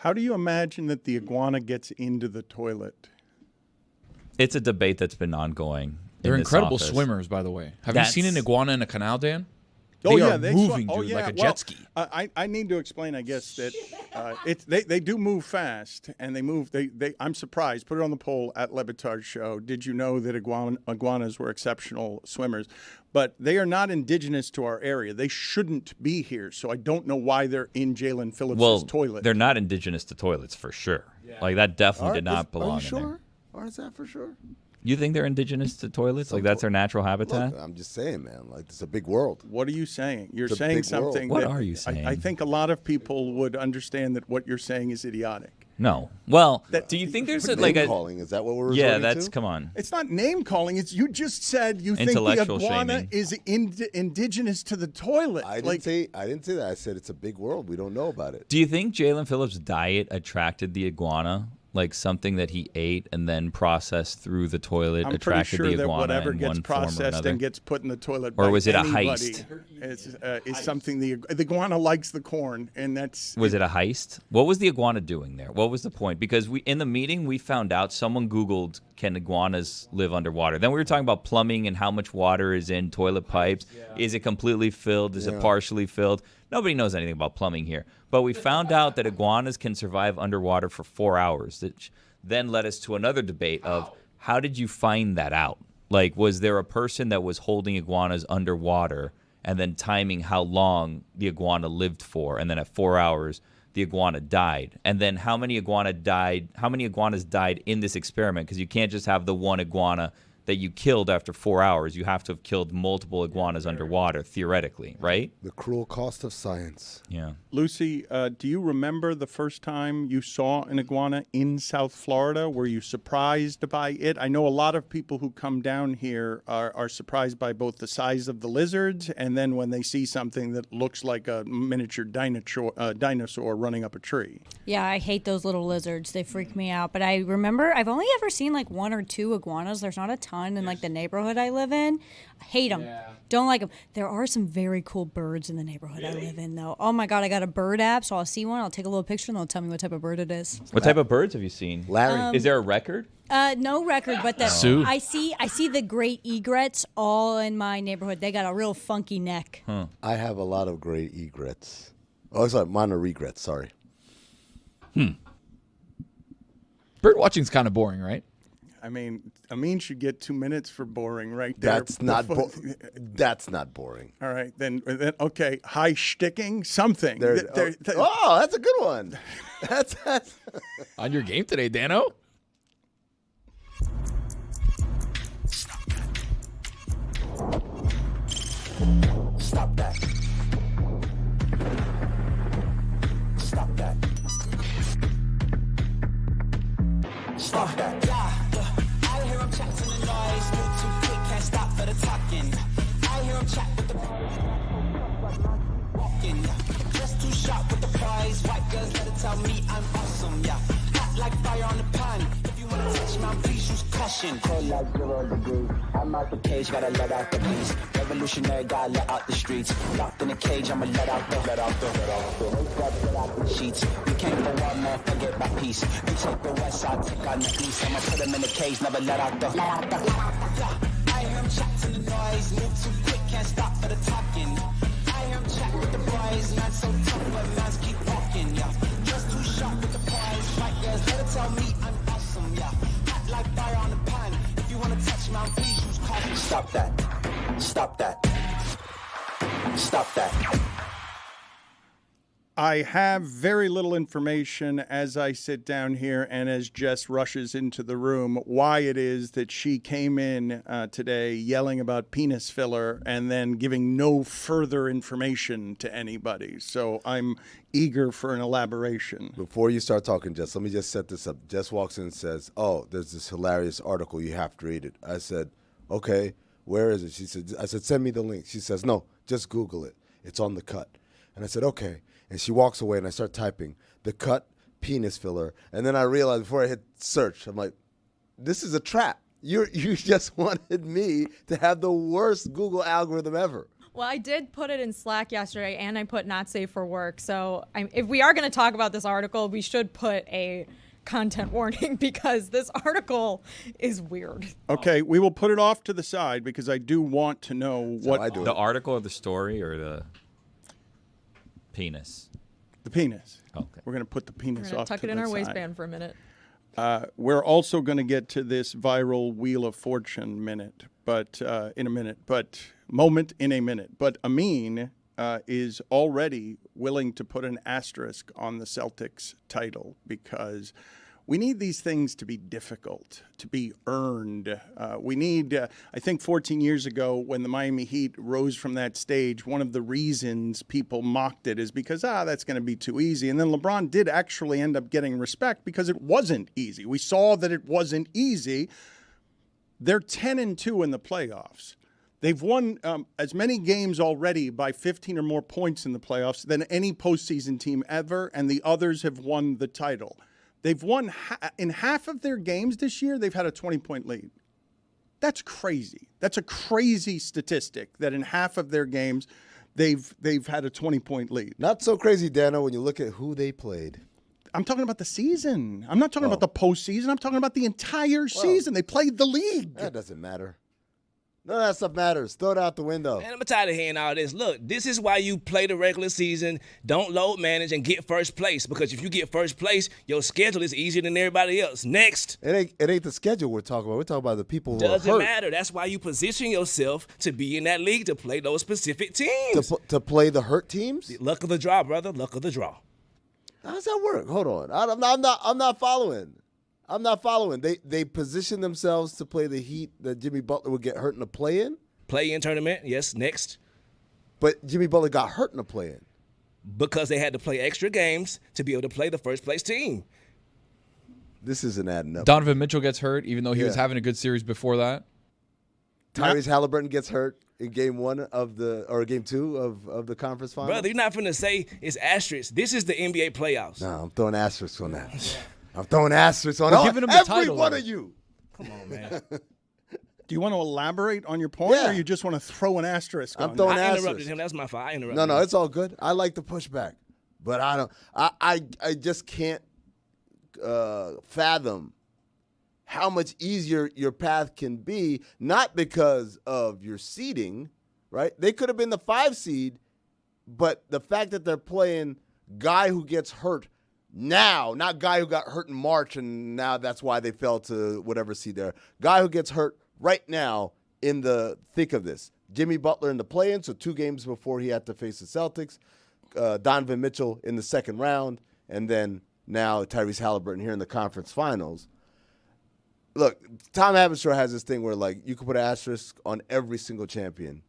How do you imagine that the iguana gets into the toilet? It's a debate that's been ongoing. They're in this incredible office. swimmers, by the way. Have you seen an iguana in a canal, Dan? Oh, They yeah, are they moving, swim. Oh, dude, yeah. like a Well, jet ski. I need to explain, I guess, that they do move fast, and they move. I'm surprised. Put it on the poll at Le Batard Show. Did you know that iguanas were exceptional swimmers? But they are not indigenous to our area. They shouldn't be here. So I don't know why they're in Jalen Phillips' toilet. They're not indigenous to toilets for sure. Yeah. Like that definitely did not belong Are you in there. sure? Or is that for sure? You think they're indigenous to toilets? Like that's their natural habitat? Look, I'm just saying, man. Like, it's a big world. What are you saying? You're It's a saying big world. something. What that are you saying? I think a lot of people would understand that what you're saying is idiotic. No. Well, do you think there's Name like a calling? Is that what we're Yeah, resorting that's to? come on. It's not name calling. It's you just said you think the Intellectual iguana shaming. is indigenous to the toilet. I didn't say that. I said it's a big world. We don't know about it. Do you think Jalen Phillips' diet attracted the iguana? Like something that he ate and then processed through the toilet I'm pretty attracted sure the that iguana whatever in gets one form or processed another? and gets put in the toilet Or by was it a anybody heist? is something the iguana likes the corn, and that's Was it a heist? What was the iguana doing there? What was the point? Because in the meeting we found out, someone Googled, can iguanas live underwater? Then we were talking about plumbing and how much water is in toilet pipes. Yeah. Is it completely filled? Is it partially filled? Nobody knows anything about plumbing here. But we found out that iguanas can survive underwater for 4 hours. That then led us to another debate of how did you find that out? Like, was there a person that was holding iguanas underwater and then timing how long the iguana lived for, and then at 4 hours the iguana died? And then how many iguanas died in this experiment? Because you can't just have the one iguana that you killed after 4 hours. You have to have killed multiple iguanas underwater, theoretically, right? The cruel cost of science. Yeah. Lucy, do you remember the first time you saw an iguana in South Florida? Were you surprised by it? I know a lot of people who come down here are surprised by both the size of the lizards and then when they see something that looks like a miniature dinosaur running up a tree. Yeah, I hate those little lizards. They freak me out. But I remember I've only ever seen like 1 or 2 iguanas. There's not a ton in like the neighborhood I live in. I hate them. Yeah. Don't like them. There are some very cool birds in the neighborhood I live in, though. Oh my God, I got a bird app, so I'll see one. I'll take a little picture, and they'll tell me what type of bird it is. What type of birds have you seen? Larry. Is there a record? No record, but Sue. I see the great egrets all in my neighborhood. They got a real funky neck. Huh. I have a lot of great egrets. Oh, sorry, mine are regrets. Sorry. Bird watching's kind of boring, right? I mean, Amin should get 2 minutes for boring right there. That's not that's not boring. All right, then okay, high shticking, something. Oh, that's a good one. That's On your game today, Dano? Stop that. Stop that. Stop that. I hear him chat to the noise. Move too quick, can't stop for the talking. I hear him chat with the walking. Just too sharp with the prize. White girls let it tell me I'm awesome. Yeah, hot like fire on the pan. If you wanna touch my please use caution. Cold like 0 degrees. I'm out the cage, gotta let out the beast. Revolutionary, gotta let out the streets. Locked in a cage, I'ma let out the sheets. We can't go on, man, forget my peace. We take the west side, take on the east. I'ma put them in the cage, never let out the. I hear him chat to the noise. Move too quick, can't stop for the talking. I hear him chat with the boys. Man, so tough, but man's keep walking, yeah. Just too sharp with the prize. White girls, let it tell me I'm awesome, yeah. Hot like fire on the pan. If you wanna touch my please use caution. Stop that. Stop that. Stop that. I have very little information as I sit down here and as Jess rushes into the room why it is that she came in today yelling about penis filler and then giving no further information to anybody. So I'm eager for an elaboration. Before you start talking, Jess, let me just set this up. Jess walks in and says, "Oh, there's this hilarious article. You have to read it." I said, "Okay, where is it?" I said, "Send me the link." She says, "No, just Google it. It's on The Cut." And I said, "Okay." And she walks away, and I start typing, "The Cut penis filler." And then I realized before I hit search, I'm like, this is a trap. You just wanted me to have the worst Google algorithm ever. Well, I did put it in Slack yesterday, and I put not safe for work. So if we are going to talk about this article, we should put a content warning because this article is weird. Okay, we will put it off to the side because I do want to know what The article or the story or the penis? the penis. Okay. We're going to put the We're penis going off to tuck to it in the our side. waistband for a minute. We're also going to get to this viral Wheel of Fortune moment in a minute. But Amin is already willing to put an asterisk on the Celtics title because we need these things to be difficult, to be earned. We need, I think 14 years ago when the Miami Heat rose from that stage, one of the reasons people mocked it is because, that's going to be too easy. And then LeBron did actually end up getting respect because it wasn't easy. We saw that it wasn't easy. They're 10-2 in the playoffs. They've won as many games already by 15 or more points in the playoffs than any postseason team ever, and the others have won the title. They've won in half of their games this year, they've had a 20-point lead. That's crazy. That's a crazy statistic that in half of their games, they've had a 20-point lead. Not so crazy, Dano, when you look at who they played. I'm talking about the season. I'm not talking about the postseason. I'm talking about the entire season. They played the league. That doesn't matter. None of that stuff matters. Throw it out the window. Man, I'm tired of hearing all this. Look, this is why you play the regular season, don't load manage, and get first place. Because if you get first place, your schedule is easier than everybody else. Next. It ain't the schedule we're talking about. We're talking about the people who Doesn't are hurt. matter. That's why you position yourself to be in that league to play those specific teams. To play the hurt teams? Luck of the draw, brother. Luck of the draw. How does that work? Hold on. I'm not following. I'm not following. They position themselves to play the Heat that Jimmy Butler would get hurt in the play-in? Play-in tournament, yes, next. But Jimmy Butler got hurt in the play-in. Because they had to play extra games to be able to play the first-place team. This isn't adding up. Donovan Mitchell gets hurt, even though he was having a good series before that. Tyrese Halliburton gets hurt in game 1 or game 2 of the conference final. Brother, you're not finna say it's asterisk. This is the NBA playoffs. No, I'm throwing asterisks on that. I'm throwing asterisks on giving him the every title, one though. of you. Come on, man. Do you want to elaborate on your point, Yeah. or you just want to throw an asterisk I'm on throwing that? I asterisks. interrupted him. That's my fault. I interrupted No, him. it's all good. I like the pushback, but I don't. I just can't fathom how much easier your path can be. Not because of your seeding, right? They could have been the 5 seed, but the fact that they're playing guy who gets hurt now, not guy who got hurt in March and now that's why they fell to whatever seed they're. Guy who gets hurt right now in the thick of this. Jimmy Butler in the play-in, so 2 games before he had to face the Celtics. Donovan Mitchell in the second round, and then now Tyrese Halliburton here in the conference finals. Look, Tom Haberstroh has this thing where, like, you can put an asterisk on every single champion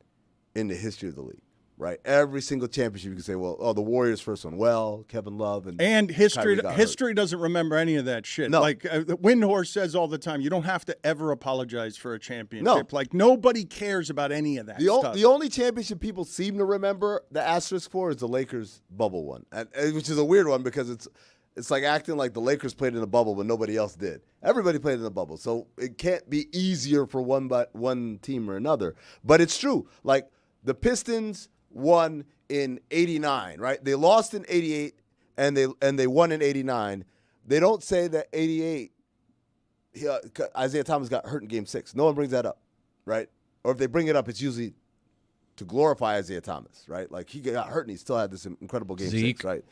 in the history of the league, right? Every single championship, you can say, well, the Warriors first one, well, Kevin Love And Kyrie got history doesn't remember any of that shit. No. Like the Windhorse says all the time, you don't have to ever apologize for a championship. No. Like nobody cares about any of that stuff. The only championship people seem to remember the asterisk for is the Lakers bubble one, which is a weird one because it's like acting like the Lakers played in the bubble but nobody else did. Everybody played in the bubble, so it can't be easier for one team or another. But it's true. Like the Pistons won in '89, right? They lost in '88 and they won in '89. They don't say that '88 Isaiah Thomas got hurt in Game 6. No one brings that up, right? Or if they bring it up, it's usually to glorify Isaiah Thomas, right? Like he got hurt and he still had this incredible Game 6, right?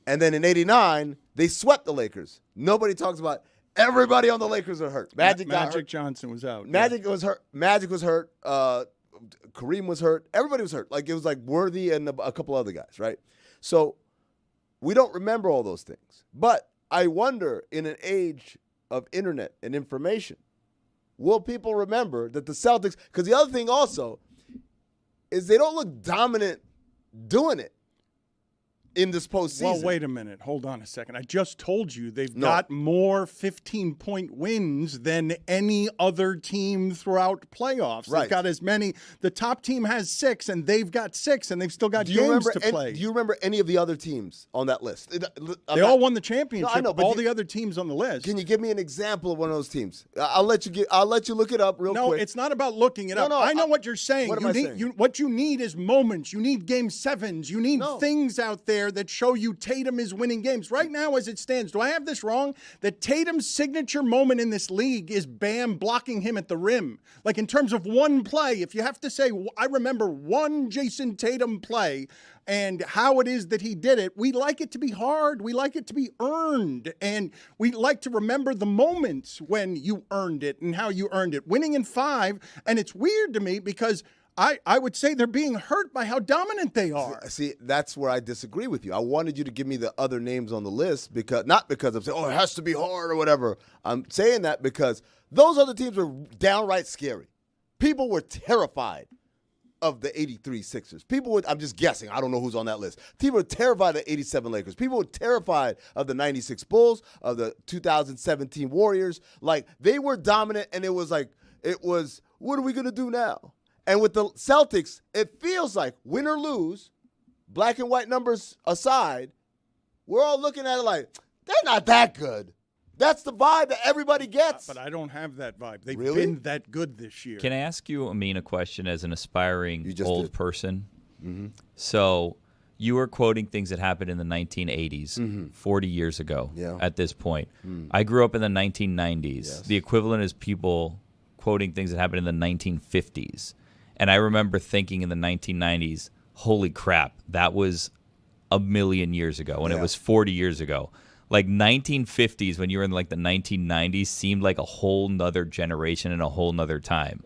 And then in '89, they swept the Lakers. Nobody talks about everybody on the Lakers are hurt. Magic Johnson was out. Magic was hurt. Magic was hurt. Kareem was hurt. Everybody was hurt. Like it was like Worthy and a couple other guys, right? So we don't remember all those things. But I wonder, in an age of internet and information, will people remember that the Celtics? Because the other thing also is they don't look dominant doing it. in this postseason. Well, wait a minute. Hold on a second. I just told you they've got more 15-point wins than any other team throughout playoffs. Right. They've got as many. The top team has 6, and they've got 6, and they've still got games to play. Do you remember any of the other teams on that list? They all won the championship. No, I know, but all the other teams on the list. Can you give me an example of one of those teams? I'll let you look it up real quick. No, it's not about looking it up. No, I know what you're saying. What am I saying? What you need is moments. You need game 7s. You need things out there that show you Tatum is winning games. Right now, as it stands, do I have this wrong? That Tatum's signature moment in this league is Bam blocking him at the rim. Like in terms of one play, if you have to say, I remember one Jason Tatum play and how it is that he did it, we like it to be hard. We like it to be earned. And we like to remember the moments when you earned it and how you earned it. Winning in 5, and it's weird to me because I would say they're being hurt by how dominant they are. See, that's where I disagree with you. I wanted you to give me the other names on the list not because I'm saying, it has to be hard or whatever. I'm saying that because those other teams were downright scary. People were terrified of the 83 Sixers. I'm just guessing. I don't know who's on that list. People were terrified of the 87 Lakers. People were terrified of the 96 Bulls, of the 2017 Warriors. Like, they were dominant, and it was, what are we going to do now? And with the Celtics, it feels like, win or lose, black and white numbers aside, we're all looking at it like, they're not that good. That's the vibe that everybody gets. But I don't have that vibe. They've Really? been that good this year. Can I ask you, Amin, a question as an aspiring old person? Mm-hmm. So you were quoting things that happened in the 1980s, 40 years ago at this point. I grew up in the 1990s. Yes. The equivalent is people quoting things that happened in the 1950s. And I remember thinking in the 1990s, holy crap, that was a million years ago, and it was 40 years ago. Like 1950s, when you were in like the 1990s, seemed like a whole nother generation and a whole nother time.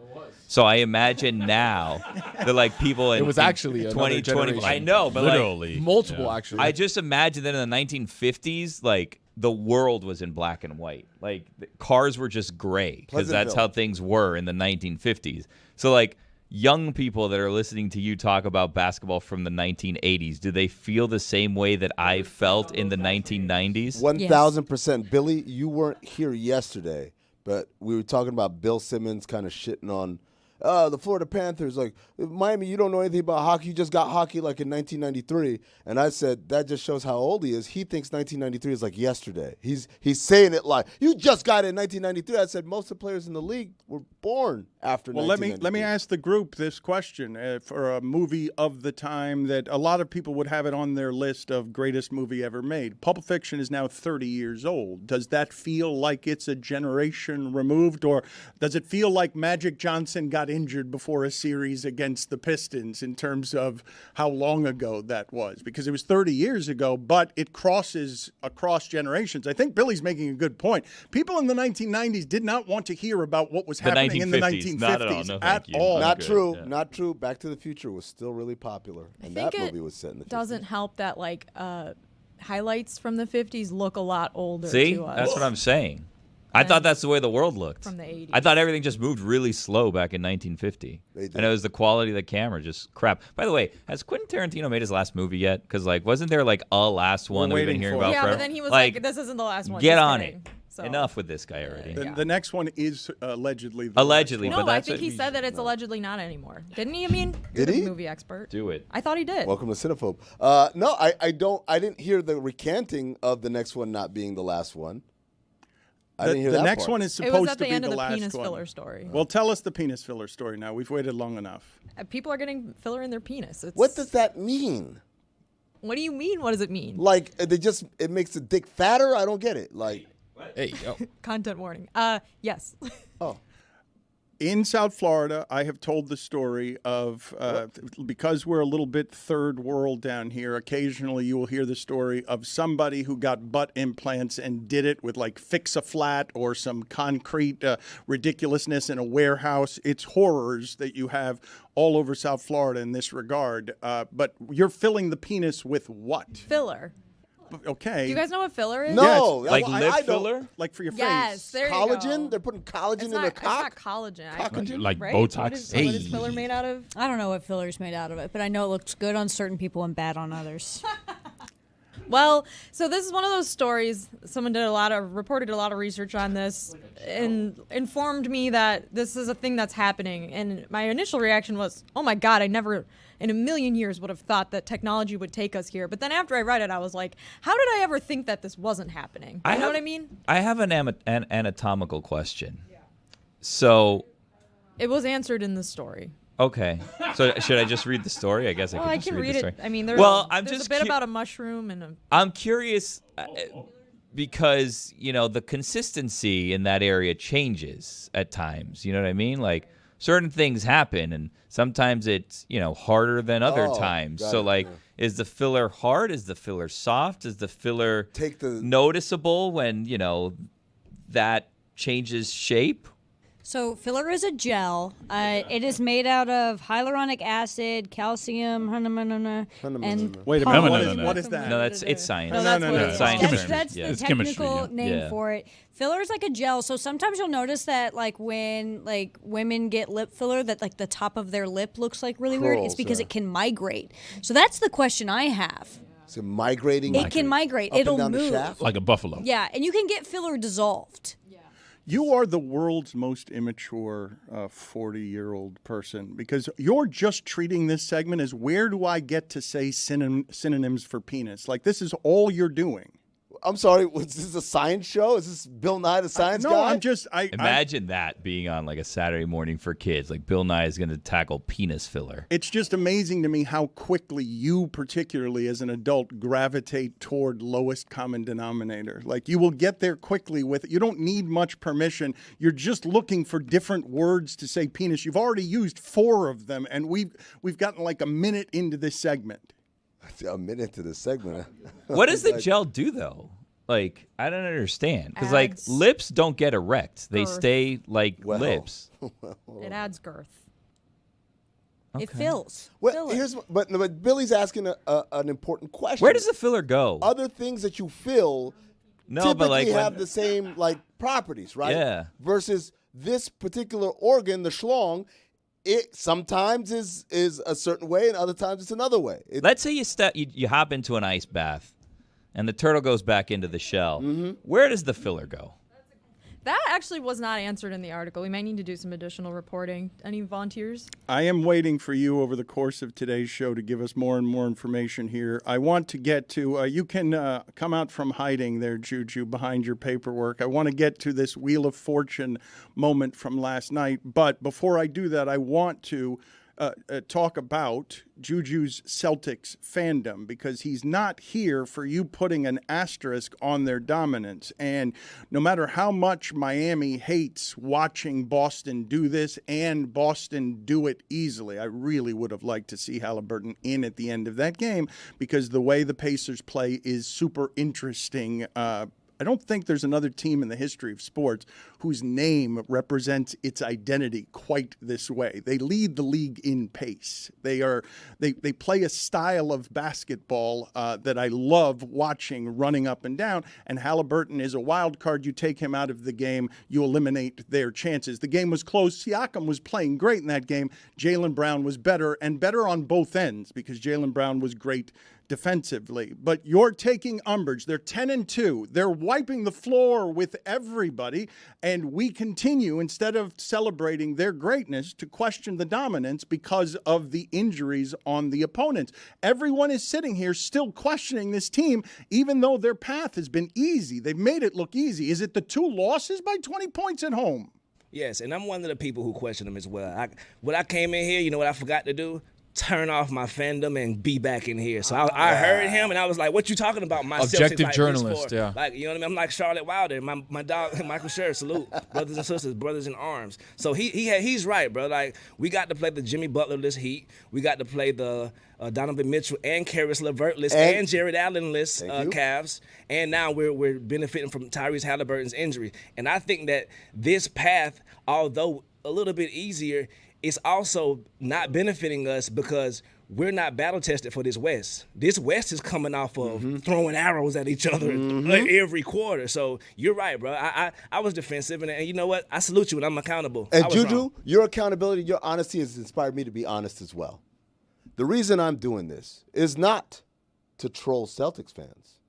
So I imagine now that like people in It was actually in another 2020. generation. I know, but Literally. Multiple, actually. I just imagine that in the 1950s, like the world was in black and white. Like the cars were just gray because that's how things were in the 1950s. So like young people that are listening to you talk about basketball from the 1980s, do they feel the same way that I felt in the 1990s? 1,000%. Billy, you weren't here yesterday, but we were talking about Bill Simmons kind of shitting on the Florida Panthers. Like, Miami, you don't know anything about hockey. You just got hockey like in 1993. And I said, that just shows how old he is. He thinks 1993 is like yesterday. He's saying it like, you just got it in 1993. I said, most of the players in the league were born after 1993. Let me ask the group this question for a movie of the time that a lot of people would have it on their list of greatest movie ever made. Pulp Fiction is now 30 years old. Does that feel like it's a generation removed, or does it feel like Magic Johnson got injured before a series against the Pistons in terms of how long ago that was? Because it was 30 years ago, but it crosses across generations. I think Billy's making a good point. People in the 1990s did not want to hear about what was happening in the 1950s not at all. No, at thank you. all. Not good, true. yeah. Not true. Back to the Future was still really popular. And that movie was set in the 50s. Doesn't help that like highlights from the 50s look a lot older See, to us. that's what I'm saying. I thought that's the way the world looked. From the 80s. I thought everything just moved really slow back in 1950. They did. And it was the quality of the camera, just crap. By the way, has Quentin Tarantino made his last movie yet? Because, like, wasn't there, like, a last one that we've been waiting hearing for about it. Yeah, forever? but then he was like, this isn't the last one. Get Just on kidding. it. So. Enough with this guy already. The next one is allegedly the Allegedly, last one. but No, I that's think what he said that it's allegedly not anymore. Didn't he? I mean, Did he? Movie expert. Do it. I thought he did. Welcome to Cinephobe. No, I didn't hear the recanting of the next one not being the last one. I didn't hear The that next part. one is It was supposed at to the be end the of the last penis one. filler story. Well, tell us the penis filler story now. We've waited long enough. People are getting filler in their penis. It's, What does that mean? What do you mean? What does it mean? Like, it makes the dick fatter? I don't get it. Like, Hey, yo. Content warning. Yes. oh. In South Florida, I have told the story of, because we're a little bit third world down here, occasionally you will hear the story of somebody who got butt implants and did it with like Fix-A-Flat or some concrete ridiculousness in a warehouse. It's horrors that you have all over South Florida in this regard. But you're filling the penis with what? Filler. Okay. Do you guys know what filler is? No. Yes. Like I lip don't- filler? Like for your Yes. face. There you Collagen? go. They're putting collagen in their It's cock? not collagen. Collagen? Like right? Botox. What is filler made out of? I don't know what filler's made out of it, but I know it looks good on certain people and bad on others. Well, so this is one of those stories. Someone reported a lot of research on this and informed me that this is a thing that's happening. And my initial reaction was, oh my God, I never in a million years would have thought that technology would take us here. But then after I read it, I was like, how did I ever think that this wasn't happening? You know what I mean? I have an anatomical question. Yeah. So. It was answered in the story. Okay. So should I just read the story? I guess I can just read the story. I mean, there's a bit about a mushroom and a... I'm curious because, the consistency in that area changes at times. You know what I mean? Like, certain things happen, and sometimes it's, harder than other times. So, is the filler hard? Is the filler soft? Is the filler noticeable when, that changes shape? So filler is a gel. It is made out of hyaluronic acid, calcium, and wait a minute. What is that? No, it's science. No, that's science. That's the technical name for it. Filler is like a gel. So sometimes you'll notice that when women get lip filler, that the top of their lip looks really weird. It's because it can migrate. So that's the question I have. Is it migrating? It can migrate. Up It'll and down move. the shaft? Like a buffalo. Yeah, and you can get filler dissolved. You are the world's most immature 40-year-old person because you're just treating this segment as where do I get to say synonyms for penis? Like this is all you're doing. I'm sorry, was this a science show? Is this Bill Nye the Science Guy? No, I'm just... Imagine that being on like a Saturday morning for kids. Like Bill Nye is going to tackle penis filler. It's just amazing to me how quickly you, particularly as an adult, gravitate toward lowest common denominator. Like you will get there quickly with it. You don't need much permission. You're just looking for different words to say penis. You've already used 4 of them, and we've gotten like a minute into this segment. A minute to the segment. What does the gel do though? Like I don't understand because lips don't get erect; they stay like lips. It adds girth. Okay. It fills. Well, but Billy's asking an important question. Where does the filler go? Other things that you fill typically have the same properties, right? Yeah. Versus this particular organ, the schlong. It sometimes is a certain way, and other times it's another way. Let's say you hop into an ice bath, and the turtle goes back into the shell. Mm-hmm. Where does the filler go? That actually was not answered in the article. We might need to do some additional reporting. Any volunteers? I am waiting for you over the course of today's show to give us more and more information here. I want to get to, you can come out from hiding there, Juju, behind your paperwork. I want to get to this Wheel of Fortune moment from last night. But before I do that, I want to talk about Juju's Celtics fandom because he's not here for you putting an asterisk on their dominance. And no matter how much Miami hates watching Boston do this and Boston do it easily, I really would have liked to see Halliburton in at the end of that game because the way the Pacers play is super interesting. I don't think there's another team in the history of sports whose name represents its identity quite this way. They lead the league in pace. They play a style of basketball that I love watching running up and down, and Halliburton is a wild card. You take him out of the game, you eliminate their chances. The game was close. Siakam was playing great in that game. Jaylen Brown was better, and better on both ends because Jaylen Brown was great defensively. But you're taking umbrage. They're 10-2. They're wiping the floor with everybody, and we continue, instead of celebrating their greatness, to question the dominance because of the injuries on the opponents. Everyone is sitting here still questioning this team, even though their path has been easy. They've made it look easy. Is it the 2 losses by 20 points at home? Yes, and I'm one of the people who question them as well. When I came in here, you know what I forgot to do? Turn off my fandom and be back in here. So I heard him and I was like, what you talking about? My objective Celtics, journalist, yeah. Like, you know what I mean? I'm like Charlotte Wilder. My dog, Michael Scher, salute. Brothers and sisters, brothers in arms. So he's right, bro. Like, we got to play the Jimmy Butler-less Heat. We got to play the Donovan Mitchell and Karis LeVert-less and Jared Allen-less Cavs. And now we're benefiting from Tyrese Halliburton's injury. And I think that this path, although a little bit easier, it's also not benefiting us because we're not battle tested for this West. This West is coming off of throwing arrows at each other every quarter. So you're right, bro. I was defensive, and you know what? I salute you, and I'm accountable. And Juju, your accountability, your honesty has inspired me to be honest as well. The reason I'm doing this is not to troll Celtics fans.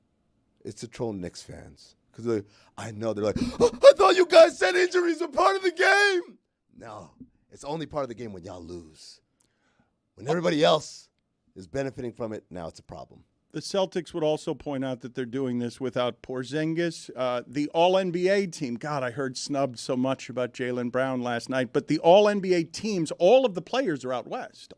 It's to troll Knicks fans. Because I know they're like, oh, I thought you guys said injuries are part of the game. No, it's only part of the game when y'all lose. When everybody else is benefiting from it, now it's a problem. The Celtics would also point out that they're doing this without Porzingis. The All-NBA team, God, I heard snubbed so much about Jaylen Brown last night, but the All-NBA teams, all of the players are out west.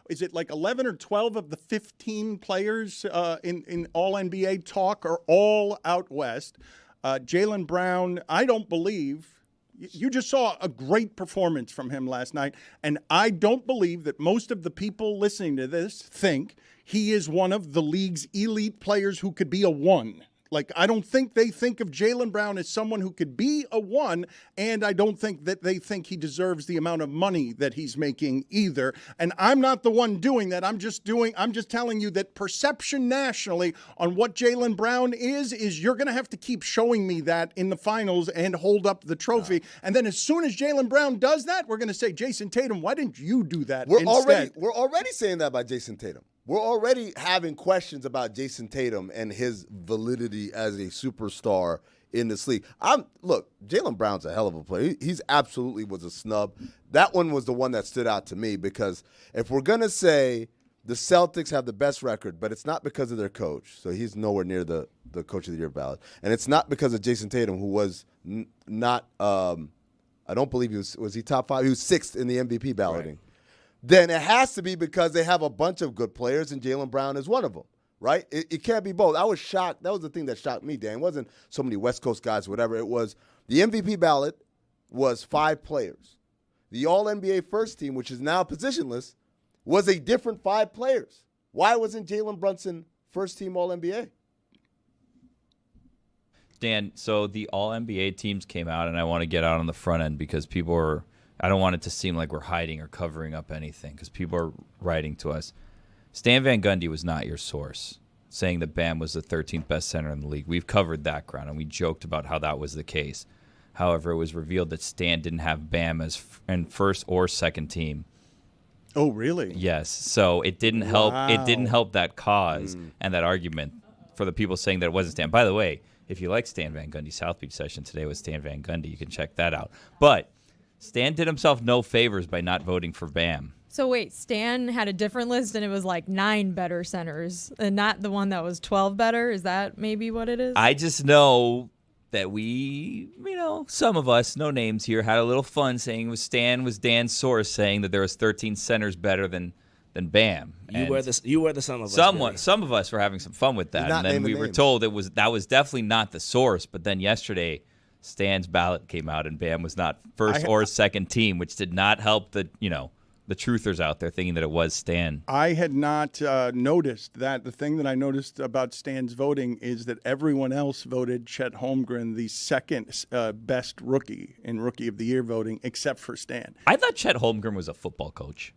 Is it like 11 or 12 of the 15 players in All-NBA talk are all out west? Jaylen Brown, I don't believe. You just saw a great performance from him last night, and I don't believe that most of the people listening to this think he is one of the league's elite players who could be a 1. Like, I don't think they think of Jaylen Brown as someone who could be a 1, and I don't think that they think he deserves the amount of money that he's making either. And I'm not the one doing that. I'm just telling you that perception nationally on what Jaylen Brown is you're going to have to keep showing me that in the finals and hold up the trophy. And then as soon as Jaylen Brown does that, we're going to say, Jason Tatum, why didn't you do that instead? We're already saying that about Jason Tatum. We're already having questions about Jason Tatum and his validity as a superstar in this league. Look, Jaylen Brown's a hell of a player. He's absolutely was a snub. That one was the one that stood out to me because if we're going to say the Celtics have the best record, but it's not because of their coach, so he's nowhere near the Coach of the Year ballot, and it's not because of Jason Tatum, who was not I don't believe was he top 5? He was 6th in the MVP balloting. Right. Then it has to be because they have a bunch of good players, and Jaylen Brown is one of them, right? It can't be both. I was shocked. That was the thing that shocked me, Dan. It wasn't so many West Coast guys, whatever. It was the MVP ballot was 5 players. The All-NBA first team, which is now positionless, was a different 5 players. Why wasn't Jalen Brunson first team All-NBA? Dan, so the All-NBA teams came out, and I want to get out on the front end because people are – I don't want it to seem like we're hiding or covering up anything because people are writing to us. Stan Van Gundy was not your source, saying that Bam was the 13th best center in the league. We've covered that ground, and we joked about how that was the case. However, it was revealed that Stan didn't have Bam as in first or second team. Oh, really? Yes. So it didn't help. It didn't help that cause and that argument for the people saying that it wasn't Stan. By the way, if you like Stan Van Gundy, South Beach session today with Stan Van Gundy, you can check that out. But Stan did himself no favors by not voting for Bam. So wait, Stan had a different list and it was like 9 better centers and not the one that was 12 better? Is that maybe what it is? I just know that we, some of us, no names here, had a little fun saying Stan was Dan's source saying that there was 13 centers better than Bam. You were the some of us. Some of us were having some fun with that. And then we were told that was definitely not the source. But then yesterday, Stan's ballot came out, and Bam was not first or second team, which did not help the truthers out there thinking that it was Stan. I had not noticed that. The thing that I noticed about Stan's voting is that everyone else voted Chet Holmgren the second best rookie in Rookie of the Year voting, except for Stan. I thought Chet Holmgren was a football coach.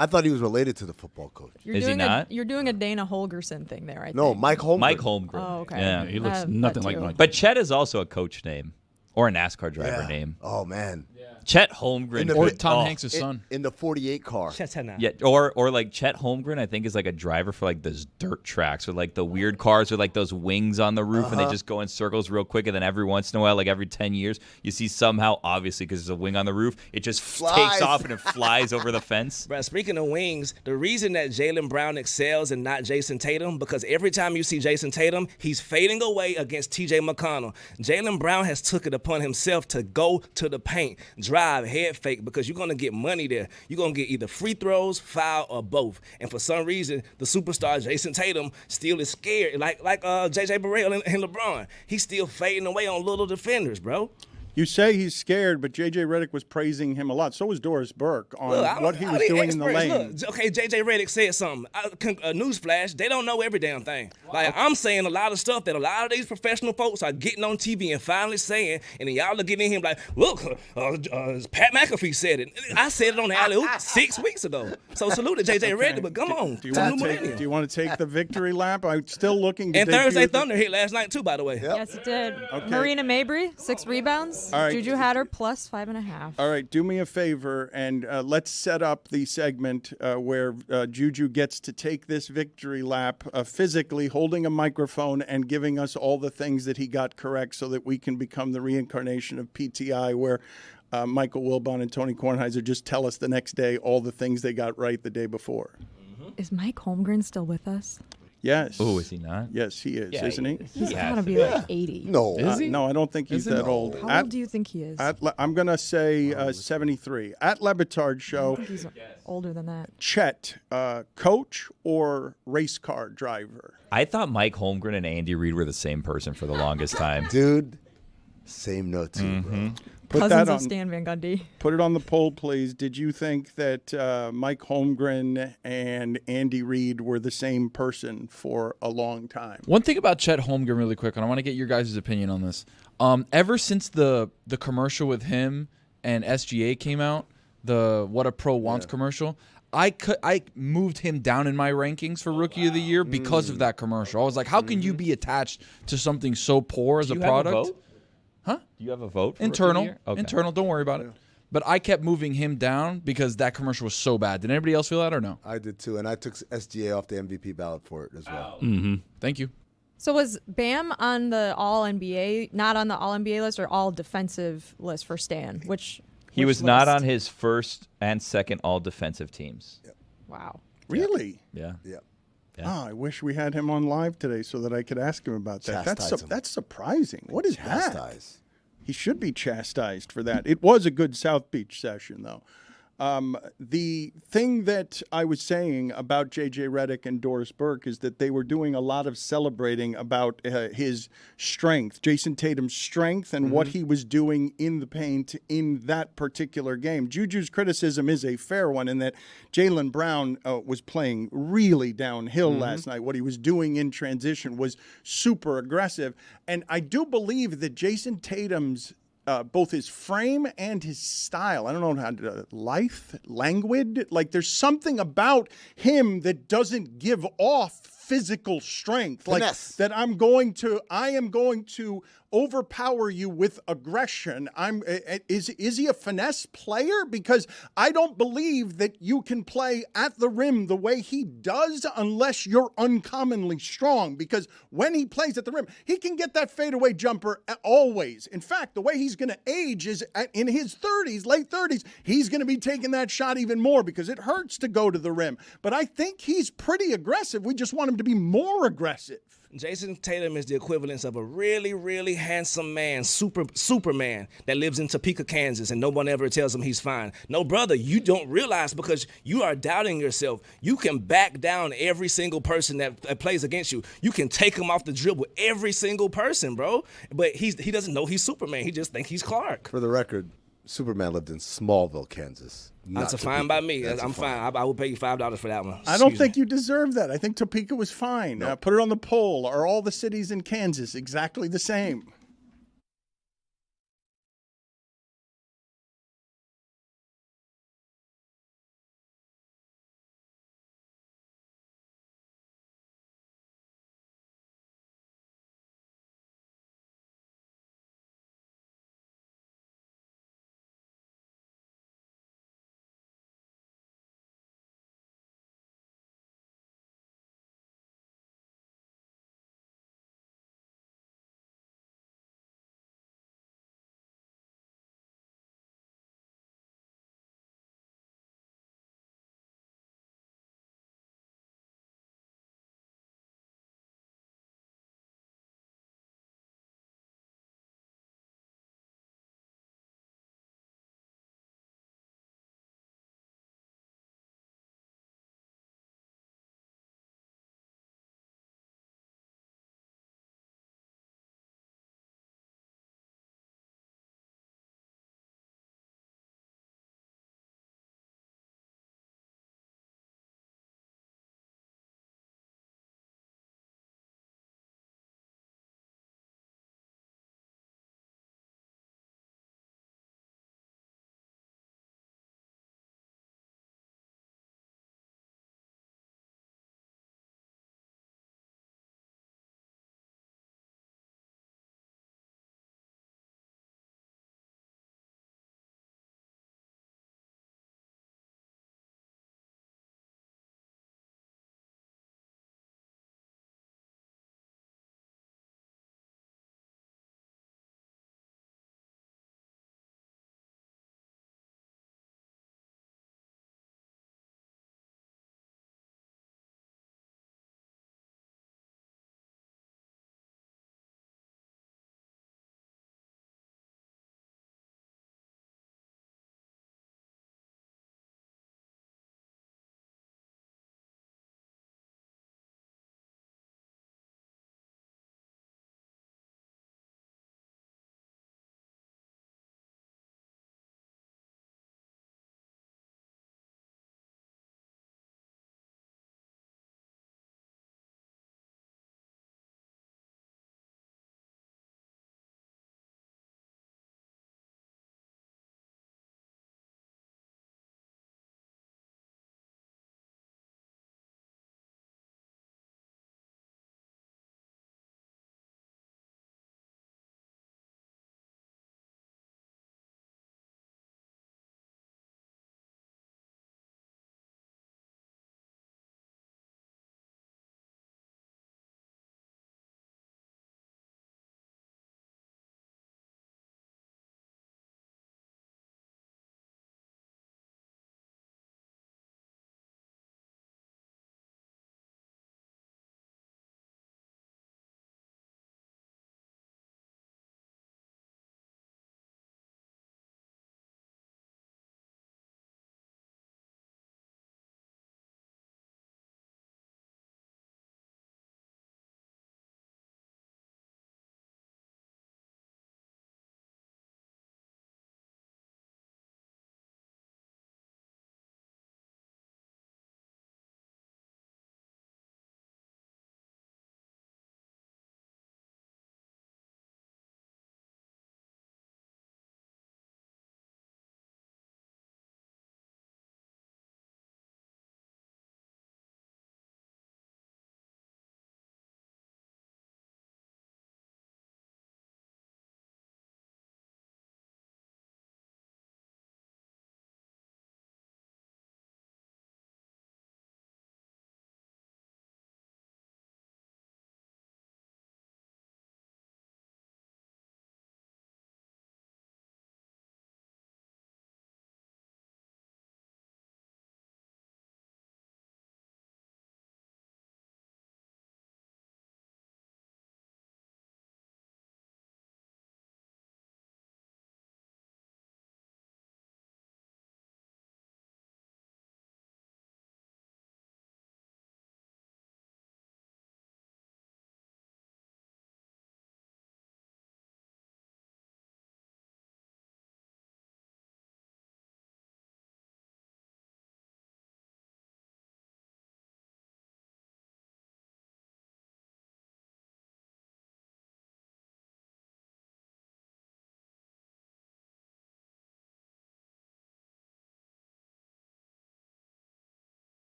I thought he was related to the football coach. Is he not? You're doing a Dana Holgerson thing there, I think. No, Mike Holmgren. Mike Holmgren. Oh, okay. Yeah, he looks nothing like Mike. But Chet is also a coach name or a NASCAR driver name. Oh, man. Chet Holmgren. Or Tom Hanks' son. In the 48 car. Yeah, or like Chet Holmgren, I think, is like a driver for like those dirt tracks with like the weird cars with like those wings on the roof and they just go in circles real quick. And then every once in a while, like every 10 years, you see somehow, obviously, because there's a wing on the roof, it just takes off and it flies over the fence. Bro, speaking of wings, the reason that Jaylen Brown excels and not Jason Tatum, because every time you see Jason Tatum, he's fading away against TJ McConnell. Jaylen Brown has took it upon himself to go to the paint, drive, head fake, because you're going to get money there. You're going to get either free throws, foul, or both. And for some reason, the superstar Jason Tatum still is scared, like J.J. Barea and LeBron. He's still fading away on little defenders, bro. You say he's scared, but J.J. Redick was praising him a lot. So was Doris Burke on what he was doing in the lane. Look, okay, J.J. Redick said something. A newsflash, they don't know every damn thing. Like, I'm saying a lot of stuff that a lot of these professional folks are getting on TV and finally saying, and then y'all are getting in him like, look, Pat McAfee said it. I said it on the alley-oop 6 weeks ago. So salute to J.J. Redick, but come on. Do you want to take the victory lap? I'm still looking. And Thursday Thunder hit last night, too, by the way. Yes, it did. Okay. Marina Mabry, 6 rebounds. All right. Juju had her plus 5.5. All right, do me a favor and let's set up the segment where Juju gets to take this victory lap physically, holding a microphone and giving us all the things that he got correct so that we can become the reincarnation of PTI, where Michael Wilbon and Tony Kornheiser just tell us the next day all the things they got right the day before. Is Mike Holmgren still with us? Yes. Oh, is he not? Yes, he is, Yeah, isn't he? He's has got to to be be. like 80. No. No, I don't think he's Is he? that old. How old do you think he is? I'm going to say 73. At Le Batard I Show, think he's older than that. Chet, coach or race car driver? I thought Mike Holmgren and Andy Reid were the same person for the longest time. Dude, same note too, bro. Put Cousins that of on. Stan Van Gundy. Put it on the poll, please. Did you think that Mike Holmgren and Andy Reid were the same person for a long time? One thing about Chet Holmgren really quick, and I want to get your guys' opinion on this. Ever since the commercial with him and SGA came out, the What a Pro Wants commercial, I moved him down in my rankings for Rookie of the Year because of that commercial. I was like, how can you be attached to something so poor as Do a you have product? vote? Huh? Do you have a vote? For Internal. Rookie of the Year? Okay. Internal. Don't worry about it. But I kept moving him down because that commercial was so bad. Did anybody else feel that or no? I did too, and I took SGA off the MVP ballot for it as well. Thank you. So was Bam on the All NBA, not on the All NBA list, or All Defensive list for Stan? He which was not list? on his first and second all defensive teams. Wow. Really? Yeah. Yeah. Oh, I wish we had him on live today so that I could ask him about that. Chastise him. That's surprising. What is that? Chastise. He should be chastised for that. It was a good South Beach session, though. The thing that I was saying about J.J. Redick and Doris Burke is that they were doing a lot of celebrating about his strength, Jason Tatum's strength, and what he was doing in the paint in that particular game. Juju's criticism is a fair one in that Jaylen Brown was playing really downhill last night. What he was doing in transition was super aggressive. And I do believe that Jason Tatum's both his frame and his style. I don't know how to languid. Like there's something about him that doesn't give off physical strength. Finesse. Like that I am going to overpower you with aggression. Is he a finesse player? Because I don't believe that you can play at the rim the way he does unless you're uncommonly strong. Because when he plays at the rim, he can get that fadeaway jumper always. In fact, the way he's going to age is in his 30s, late 30s, he's going to be taking that shot even more because it hurts to go to the rim. But I think he's pretty aggressive. We just want him to be more aggressive. Jason Tatum is the equivalence of a really, really handsome man, Superman that lives in Topeka, Kansas, and no one ever tells him he's fine. No, brother, you don't realize because you are doubting yourself. You can back down every single person that plays against you. You can take him off the dribble, every single person, bro. But he doesn't know he's Superman. He just thinks he's Clark. For the record, Superman lived in Smallville, Kansas. That's a fine by me. I'm fine. I will pay you $5 for that one. I don't Excuse think me. you deserve that. I think Topeka was fine. Put it on the poll. Are all the cities in Kansas exactly the same?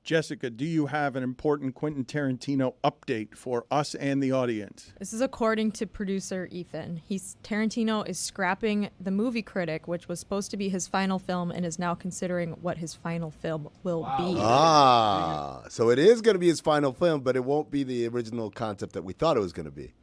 Jessica, do you have an important Quentin Tarantino update for us and the audience? This is according to producer Ethan. Tarantino is scrapping The Movie Critic, which was supposed to be his final film, and is now considering what his final film will be. So it is going to be his final film, but it won't be the original concept that we thought it was going to be.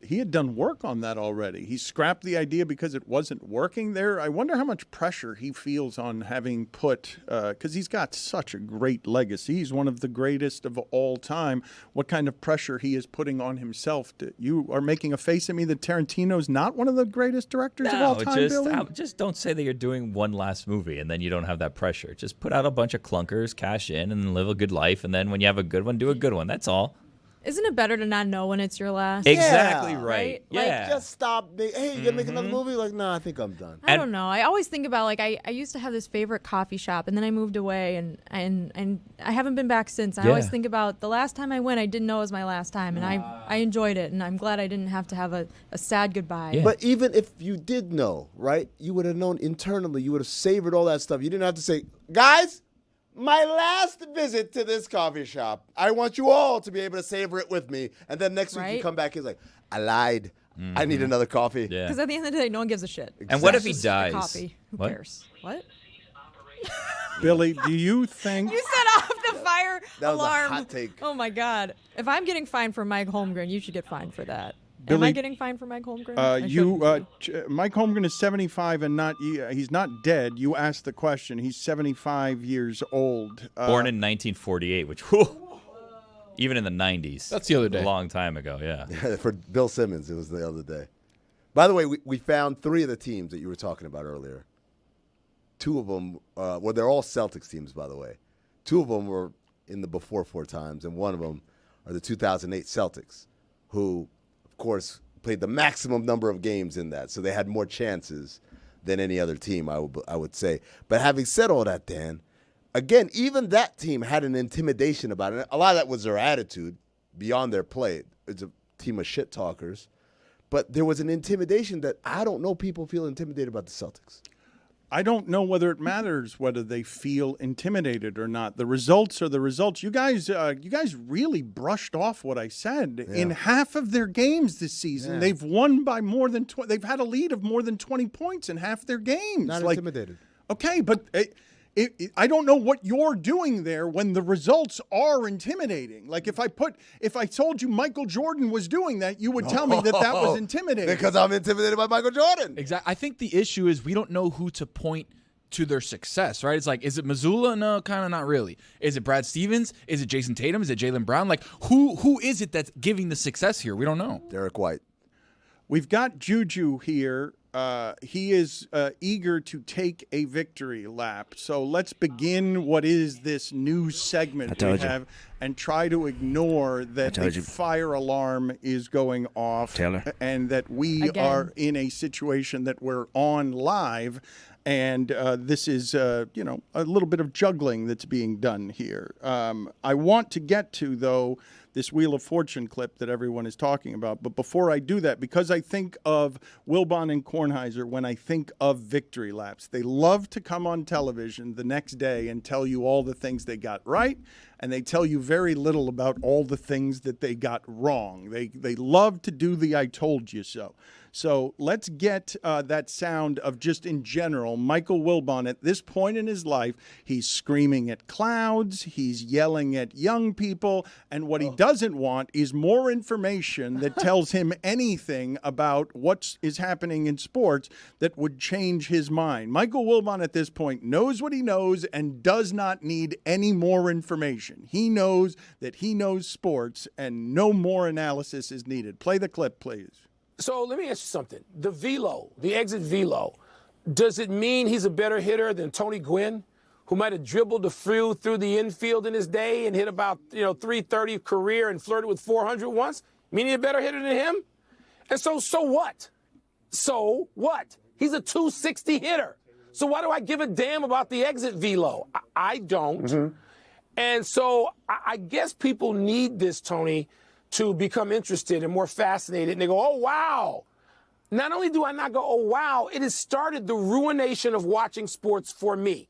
He had done work on that already. He scrapped the idea because it wasn't working there. I wonder how much pressure he feels on having put, because he's got such a great legacy. He's one of the greatest of all time. What kind of pressure he is putting on himself? You are making a face at me that Tarantino's not one of the greatest directors of all time, Billy? Just don't say that you're doing one last movie and then you don't have that pressure. Just put out a bunch of clunkers, cash in, and live a good life. And then when you have a good one, do a good one. That's all. Isn't it better to not know when it's your last? Exactly Yeah. right. Like, Yeah. Just stop. Hey, you gonna make another movie? Like, nah, I think I'm done. I don't know. I always think about, like, I used to have this favorite coffee shop, and then I moved away, and I haven't been back since. I always think about the last time I went, I didn't know it was my last time, and I enjoyed it, and I'm glad I didn't have to have a sad goodbye. Yeah. But even if you did know, right, you would have known internally. You would have savored all that stuff. You didn't have to say, guys, my last visit to this coffee shop, I want you all to be able to savor it with me. And then next week you come back, he's like, I lied. I need another coffee. Yeah. Because at the end of the day, no one gives a shit. And what if he It's just a dies? coffee. Who What? cares? What? Billy, do you think... You set off the fire That was a alarm. hot take. Oh my God! If I'm getting fined for Mike Holmgren, you should get fined for that. Am Billy, I getting fined for Mike Holmgren? I shouldn't. Mike Holmgren is 75 and he's not dead. You asked the question. He's 75 years old. Born in 1948, which, whew, even in the 90s. That's the other day. A long time ago, yeah. For Bill Simmons, it was the other day. By the way, we found 3 of the teams that you were talking about earlier. 2 of them, well, they're all Celtics teams, by the way. 2 of them were in the before 4 times, and 1 of them are the 2008 Celtics, who, of course, played the maximum number of games in that. So they had more chances than any other team, I would say. But having said all that, Dan, again, even that team had an intimidation about it. A lot of that was their attitude beyond their play. It's a team of shit talkers. But there was an intimidation that I don't know people feel intimidated about the Celtics. I don't know whether it matters whether they feel intimidated or not. The results are the results. You guys really brushed off what I said. Yeah. In half of their games this season, they've won by more than they've had a lead of more than 20 points in half their games. Not intimidated. Okay, but I don't know what you're doing there when the results are intimidating. Like if I told you Michael Jordan was doing that, you would tell me that was intimidating. Because I'm intimidated by Michael Jordan. Exactly. I think the issue is we don't know who to point to their success, right? It's like, is it Missoula? No, kind of not really. Is it Brad Stevens? Is it Jason Tatum? Is it Jaylen Brown? Like, who is it that's giving the success here? We don't know. Derek White. We've got Juju here. He is eager to take a victory lap. So let's begin what is this new segment we have and try to ignore that a fire alarm is going off and that we are in a situation that we're on live. And this is, a little bit of juggling that's being done here. I want to get to, though, this Wheel of Fortune clip that everyone is talking about. But before I do that, because I think of Wilbon and Kornheiser when I think of victory laps, they love to come on television the next day and tell you all the things they got right, and they tell you very little about all the things that they got wrong. They love to do the I told you so. So let's get that sound of just in general, Michael Wilbon at this point in his life, he's screaming at clouds, he's yelling at young people, and what he doesn't want is more information that tells him anything about what is happening in sports that would change his mind. Michael Wilbon at this point knows what he knows and does not need any more information. He knows that he knows sports and no more analysis is needed. Play the clip, please. So let me ask you something. The velo, the exit velo, does it mean he's a better hitter than Tony Gwynn, who might have dribbled the field through the infield in his day and hit about 330 career and flirted with 400 once? Meaning he's a better hitter than him? And so what? So what? He's a 260 hitter. So why do I give a damn about the exit velo? I don't. Mm-hmm. And so I guess people need this, Tony, to become interested and more fascinated. And they go, oh, wow. Not only do I not go, oh, wow, it has started the ruination of watching sports for me.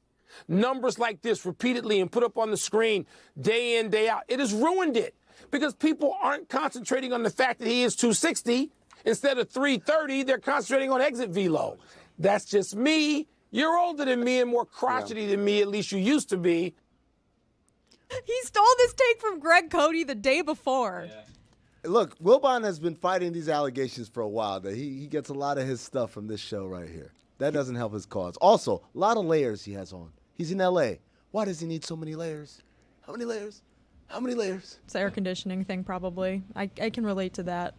numbers like this repeatedly and put up on the screen day in, day out. It has ruined it because people aren't concentrating on the fact that he is 260 instead of 330. They're concentrating on exit velo. That's just me. You're older than me and more crotchety than me, at least you used to be. He stole this take from Greg Cody the day before. Look, Wilbon has been fighting these allegations for a while. That he gets a lot of his stuff from this show right here. That doesn't help his cause. Also, a lot of layers he has on. He's in L.A. Why does he need so many layers? How many layers? How many layers? It's the air conditioning thing, probably. I can relate to that.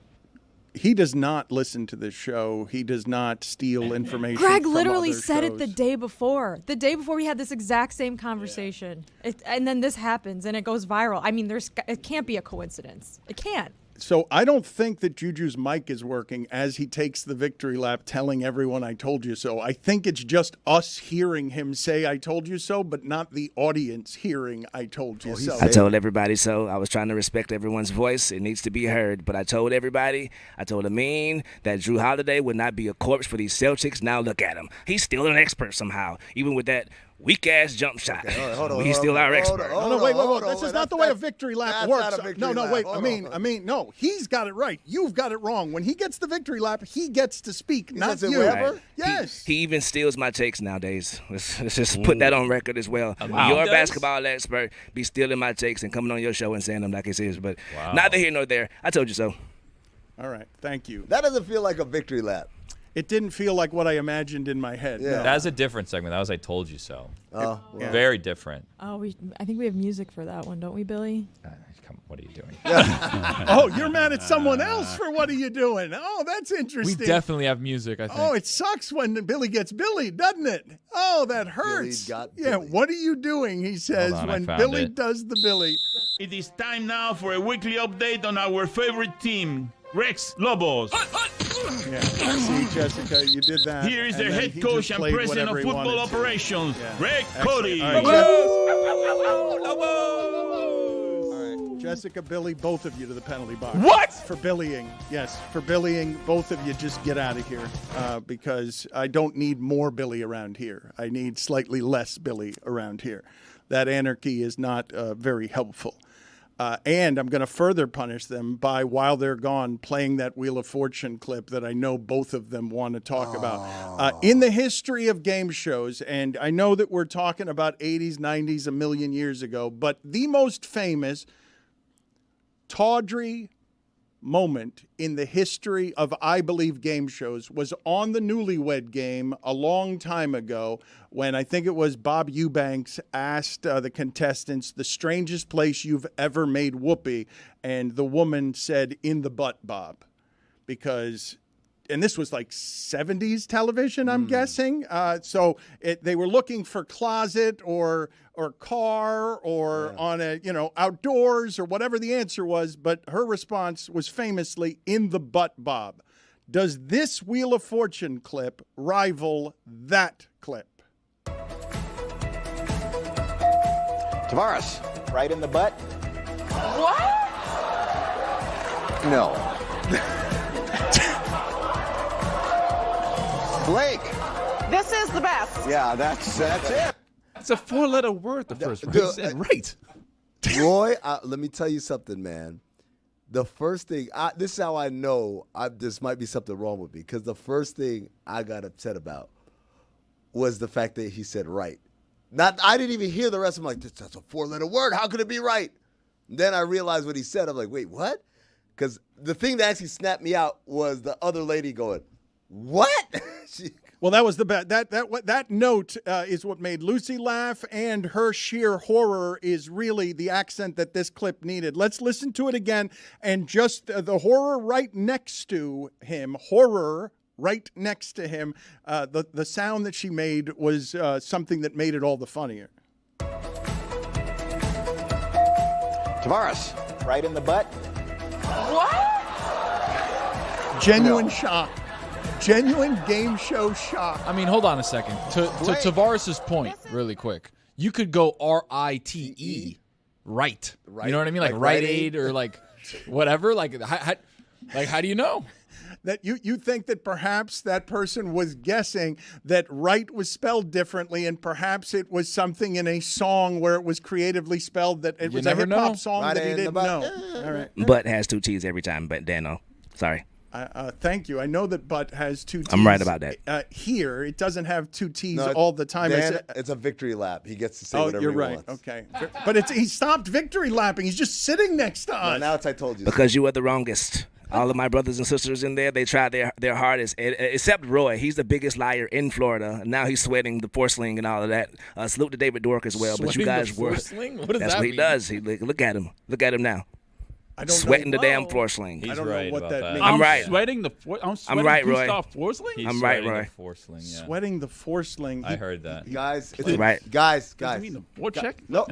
He does not listen to this show. He does not steal information. Greg from literally other said shows. it the day before. The day before we had this exact same conversation. And then this happens and it goes viral. I mean, it can't be a coincidence. It can't. So I don't think that Juju's mic is working as he takes the victory lap telling everyone I told you so. I think it's just us hearing him say I told you so, but not the audience hearing I told you so. I told everybody so. I was trying to respect everyone's voice. It needs to be heard. But I told everybody, I told Amin that Drew Holiday would not be a corpse for these Celtics. Now look at him. He's still an expert somehow, even with that weak-ass jump shot. Okay, hold on, He's still our expert. Wait. This is not the way a victory lap that's works. not a victory lap. Wait. Hold on. No. He's got it right. You've got it wrong. When he gets the victory lap, he gets to speak, not says it you. wherever? Yes. He even steals my takes nowadays. Let's just put that on record as well. Wow. You're a He does? basketball expert. Be stealing my takes and coming on your show and saying them like it's his. But neither here nor there. I told you so. All right. Thank you. That doesn't feel like a victory lap. It didn't feel like what I imagined in my head. Yeah. No. That was a different segment. That was I Told You So. Well. Very different. Oh, I think we have music for that one, don't we, Billy? Come, what are you doing? Oh, you're mad at someone else for what are you doing? Oh, that's We interesting. definitely have music, I think. Oh, it sucks when Billy gets Billy, doesn't it? Oh, that hurts. got yeah, Billy. what are you doing? He says Hold on, I when found Billy it. does the Billy. It is time now for a weekly update on our favorite team, Rex Lobos. Yeah, see, Jessica, you did that. Here is and the then head he coach just and played president of whatever he football wanted to. operations, Yeah. Greg Excellent. Cody. All right, Jessica, Billy, both of you to the penalty box. What? For Billying. Yes, for Billying. Both of you just get out of here because I don't need more Billy around here. I need slightly less Billy around here. That anarchy is not very helpful. And I'm going to further punish them by, while they're gone, playing that Wheel of Fortune clip that I know both of them want to talk about. In the history of game shows, and I know that we're talking about 80s, 90s, a million years ago, but the most famous tawdry moment in the history of, I believe, game shows was on the Newlywed Game a long time ago when I think it was Bob Eubanks asked the contestants the strangest place you've ever made whoopee, and the woman said, "In the butt, Bob," because. And this was like 70s television, I'm guessing. So they were looking for closet or car or on a, outdoors or whatever the answer was. But her response was famously, "In the butt, Bob." Does this Wheel of Fortune clip rival that clip? Tavares, right in the butt. What? No. Blake. This is the best. Yeah, that's it. It's a 4-letter word, the first one. He said right. Roy, let me tell you something, man. The first thing, this is how I know this might be something wrong with me, because the first thing I got upset about was the fact that he said right. I didn't even hear the rest. I'm like, that's a 4-letter word. How could it be right? Then I realized what he said. I'm like, wait, what? Because the thing that actually snapped me out was the other lady going, what? Well, that was that note is what made Lucy laugh, and her sheer horror is really the accent that this clip needed. Let's listen to it again, and just the horror right next to him, the sound that she made was something that made it all the funnier. Tavares, right in the butt. What? Genuine shock. Genuine game show shock. I mean, hold on a second. To Tavares' point, really quick, you could go R-I-T-E, right. You know what I mean? Like Rite Aid or like whatever. Like how do you know? that you think that perhaps that person was guessing that right was spelled differently, and perhaps it was something in a song where it was creatively spelled that it was a hip hop song Right that he in the didn't butt. know. All right. Butt has 2 T's every time, but Dano. Sorry. Thank you. I know that butt has 2 T's. I'm right about that. Here, it doesn't have 2 T's No, all the time. Dan, it's a victory lap. He gets to say whatever you're he right. wants. Okay. But he stopped victory lapping. He's just sitting next to us. No, now it's I told you. Because you are the wrongest. All of my brothers and sisters in there, they tried their hardest, except Roy. He's the biggest liar in Florida. Now he's sweating the forceling and all of that. Salute to David Dork as well. But you guys were. That's what he does. Look at him. Look at him now. I don't sweating know. the damn forceling. He's I don't know right what about that that. means. I'm right. I'm sweating right, Roy. Gustav Forsling? He's I'm right, sweating Roy. the forceling, yeah. Sweating the forceling. I heard that. Guys, it's Right. Guys. You mean the forecheck? No.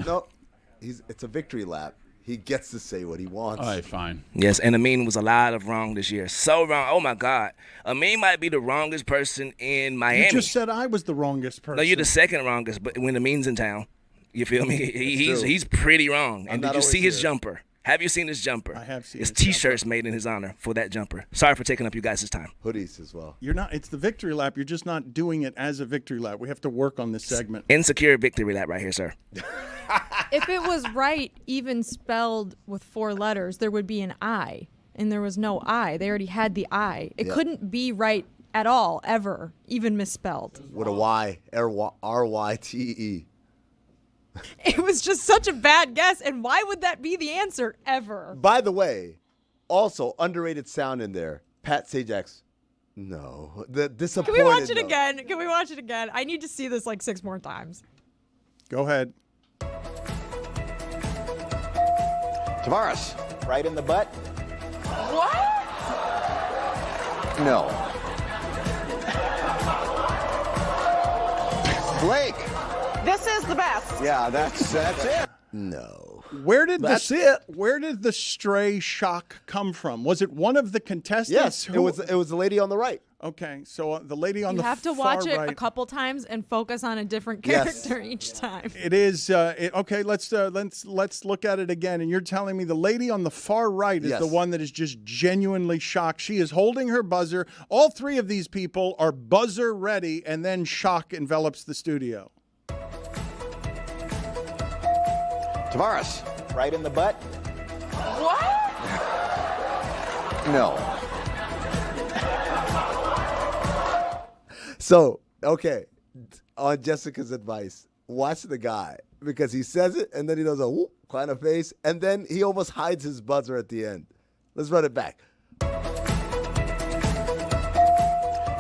It's a victory lap. He gets to say what he wants. All right, fine. Yes, and Amin was a lot of wrong this year. So wrong. Oh, my God. Amin might be the wrongest person in Miami. You just said I was the wrongest person. No, you're the second wrongest, but when Amin's in town. You feel me? He's pretty wrong. And did you see his jumper? Have you seen his jumper? I have seen his his T-shirts made in his honor for that jumper. Sorry for taking up you guys' time. Hoodies as well. You're not. It's the victory lap. You're just not doing it as a victory lap. We have to work on this segment. Insecure victory lap right here, sir. If it was right, even spelled with 4 letters, there would be an I, and there was no I. They already had the I. It couldn't be right at all, ever, even misspelled. With a Y, R-Y-T-E. It was just such a bad guess, and why would that be the answer ever? By the way, also underrated sound in there. Pat Sajak's. No, the disappointed. Can we watch it note. again? Can we watch it again? I need to see this like 6 more times. Go ahead. Tavares. Right in the butt. What? No. Blake. This is the best. Yeah, that's it. No. Where did That's it. Where did the stray shock come from? Was it one of the contestants? Yes, it was the lady on the right. Okay, so the lady on You the have to far watch it right. a couple times and focus on a different Yes. character each time. It is okay. Let's look at it again. And you're telling me the lady on the far right is Yes. the one that is just genuinely shocked. She is holding her buzzer. All 3 of these people are buzzer ready, and then shock envelops the studio. Tavares. Right in the butt. What? No. So, okay, on Jessica's advice, watch the guy because he says it and then he does a whoop kind of face and then he almost hides his buzzer at the end. Let's run it back.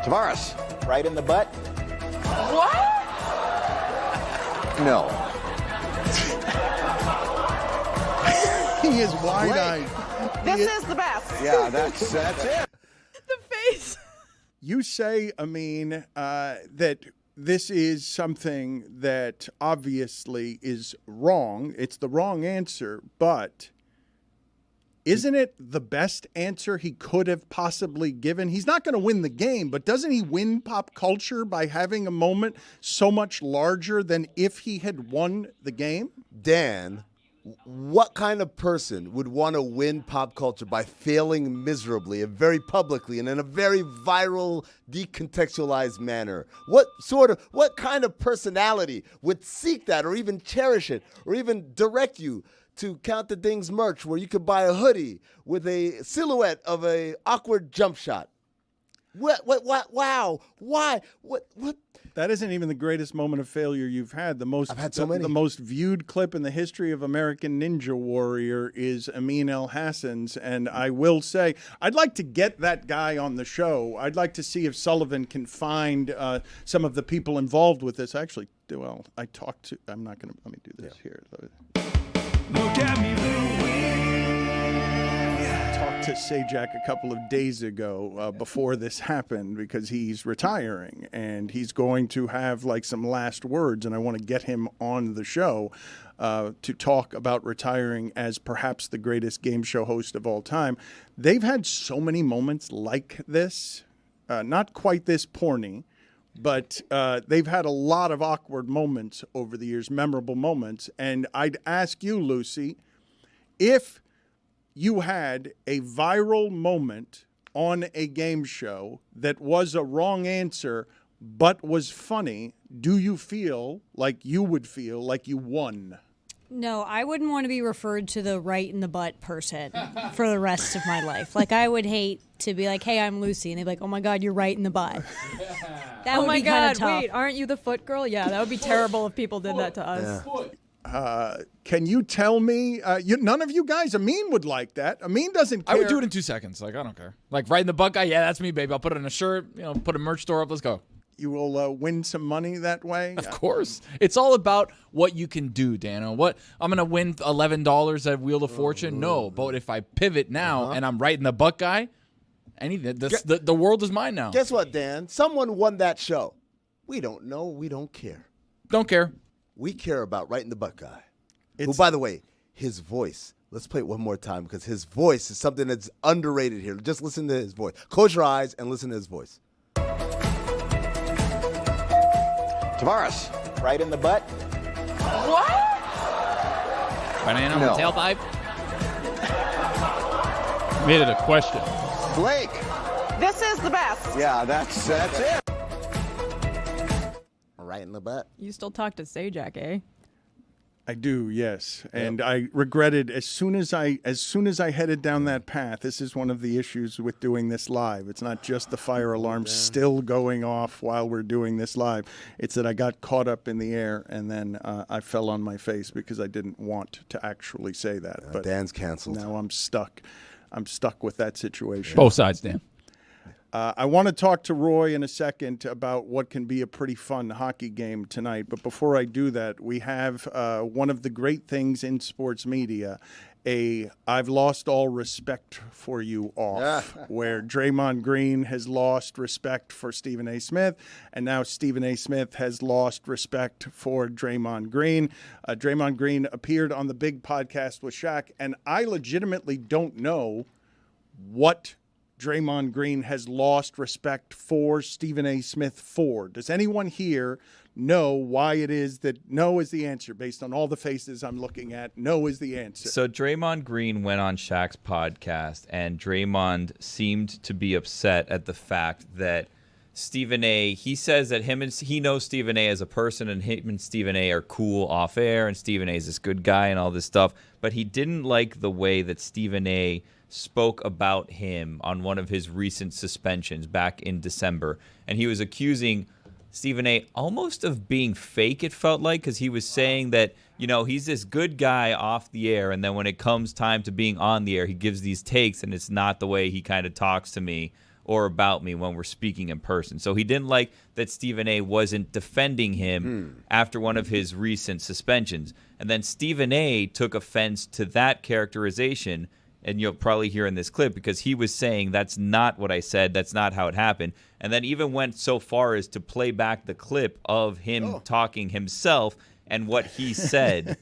Tavares. Right in the butt. What? No. He is wide-eyed. This is the best. Yeah, that's it. The face. You say, Amin, that this is something that obviously is wrong. It's the wrong answer, but isn't it the best answer he could have possibly given? He's not going to win the game, but doesn't he win pop culture by having a moment so much larger than if he had won the game? Dan, what kind of person would want to win pop culture by failing miserably and very publicly and in a very viral, decontextualized manner? What kind of personality would seek that or even cherish it or even direct you to Count the Dings merch where you could buy a hoodie with a silhouette of a awkward jump shot? What, wow, why, what? That isn't even the greatest moment of failure you've had. I've had so many. The most viewed clip in the history of American Ninja Warrior is Amin El Hassan's, and I will say I'd like to get that guy on the show. I'd like to see if Sullivan can find some of the people involved with this. Actually, well, I talked to. I'm not going to. Let me do this here. Look at me, Talked to Sajak a couple of days ago before this happened because he's retiring and he's going to have like some last words, and I want to get him on the show to talk about retiring as perhaps the greatest game show host of all time. They've had so many moments like this, not quite this porny, but they've had a lot of awkward moments over the years, memorable moments. And I'd ask you, Lucy, if you had a viral moment on a game show that was a wrong answer but was funny, do you feel like you would feel like you won? No, I wouldn't want to be referred to the right in the butt person for the rest of my life. Like, I would hate to be like, hey, I'm Lucy. And they'd be like, oh, my God, you're right in the butt. That Oh would my be kind God! of tough. Wait, aren't you the foot girl? Yeah, that would be terrible if people did that to us. Can you tell me? None of you guys, Amin would like that. Amin doesn't care. I would do it in 2 seconds. Like, I don't care. Like, right in the butt guy. Yeah, that's me, baby. I'll put it in a shirt. Put a merch store up. Let's go. You will win some money that way? Of course. It's all about what you can do, Dano. What I'm going to win $11 at Wheel of Fortune? No. But if I pivot now and I'm right in the butt guy, the world is mine now. Guess what, Dan? Someone won that show. We don't know. We don't care. Don't care. We care about right in the butt guy. Who, by the way, his voice. Let's play it one more time because his voice is something that's underrated here. Just listen to his voice. Close your eyes and listen to his voice. Tavares, right in the butt. What? Banana No. with tailpipe. Made it a question. Blake. This is the best. Yeah, that's it. Right in the butt. You still talk to Sajak, eh? I do, yes. And I regretted as soon as I headed down that path. This is one of the issues with doing this live. It's not just the fire alarm still going off while we're doing this live. It's that I got caught up in the air and then I fell on my face because I didn't want to actually say that. But Dan's canceled. now I'm stuck. I'm stuck with that situation. Both sides, Dan. I want to talk to Roy in a second about what can be a pretty fun hockey game tonight. But before I do that, we have one of the great things in sports media, I've lost all respect for you off, where Draymond Green has lost respect for Stephen A. Smith, and now Stephen A. Smith has lost respect for Draymond Green. Draymond Green appeared on the big podcast with Shaq, and I legitimately don't know what Draymond Green has lost respect for Stephen A. Smith for. Does anyone here know why it is that no is the answer based on all the faces I'm looking at? No is the answer. So Draymond Green went on Shaq's podcast, and Draymond seemed to be upset at the fact that Stephen A. He says that he knows Stephen A. as a person, and him and Stephen A. are cool off air, and Stephen A. is this good guy and all this stuff. But he didn't like the way that Stephen A. spoke about him on one of his recent suspensions back in December, and he was accusing Stephen A. almost of being fake, it felt like, because he was saying that, he's this good guy off the air, and then when it comes time to being on the air, he gives these takes, and it's not the way he kind of talks to me or about me when we're speaking in person. So he didn't like that Stephen A. wasn't defending him after one of his recent suspensions. And then Stephen A. took offense to that characterization, and you'll probably hear in this clip, because he was saying that's not what I said, that's not how it happened, and then even went so far as to play back the clip of him talking himself and what he said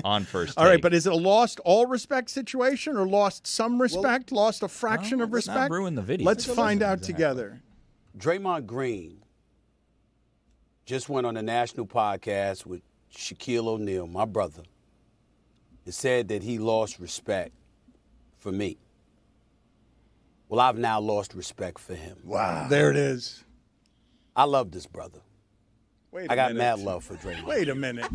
on First Take. All right, but is it a lost all respect situation or lost some respect, lost a fraction of let's respect? not ruin the video. Let's find out together. Draymond Green just went on a national podcast with Shaquille O'Neal, my brother, and said that he lost respect for me. Well, I've now lost respect for him. Wow. There it is. I love this brother. Wait a I got minute. mad love for Draymond. Wait a minute.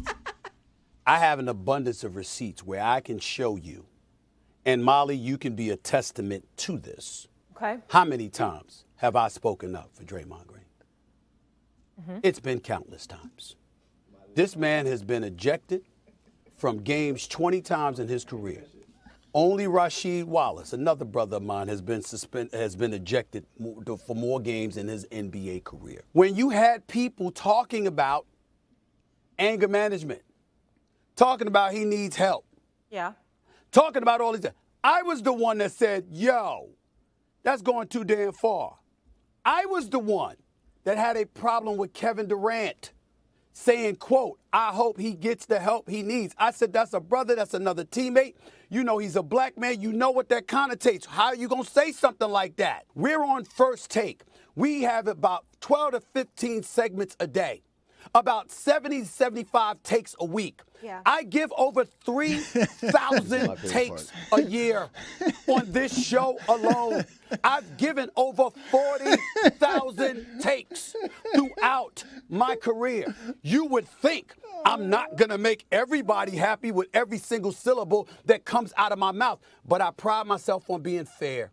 I have an abundance of receipts where I can show you, and Molly, you can be a testament to this. Okay. How many times have I spoken up for Draymond Green? It's been countless times. This man has been ejected from games 20 times in his career. Only Rasheed Wallace, another brother of mine, has been ejected for more games in his NBA career. When you had people talking about anger management, talking about he needs help, Yeah. talking about all these, I was the one that said, yo, that's going too damn far. I was the one that had a problem with Kevin Durant saying, quote, I hope he gets the help he needs. I said, that's a brother, that's another teammate. You know he's a black man. You know what that connotates. How are you going to say something like that? We're on First Take. We have about 12 to 15 segments a day. about 70, 75 takes a week. Yeah. I give over 3,000 takes a year on this show alone. I've given over 40,000 takes throughout my career. You would think I'm not going to make everybody happy with every single syllable that comes out of my mouth, but I pride myself on being fair.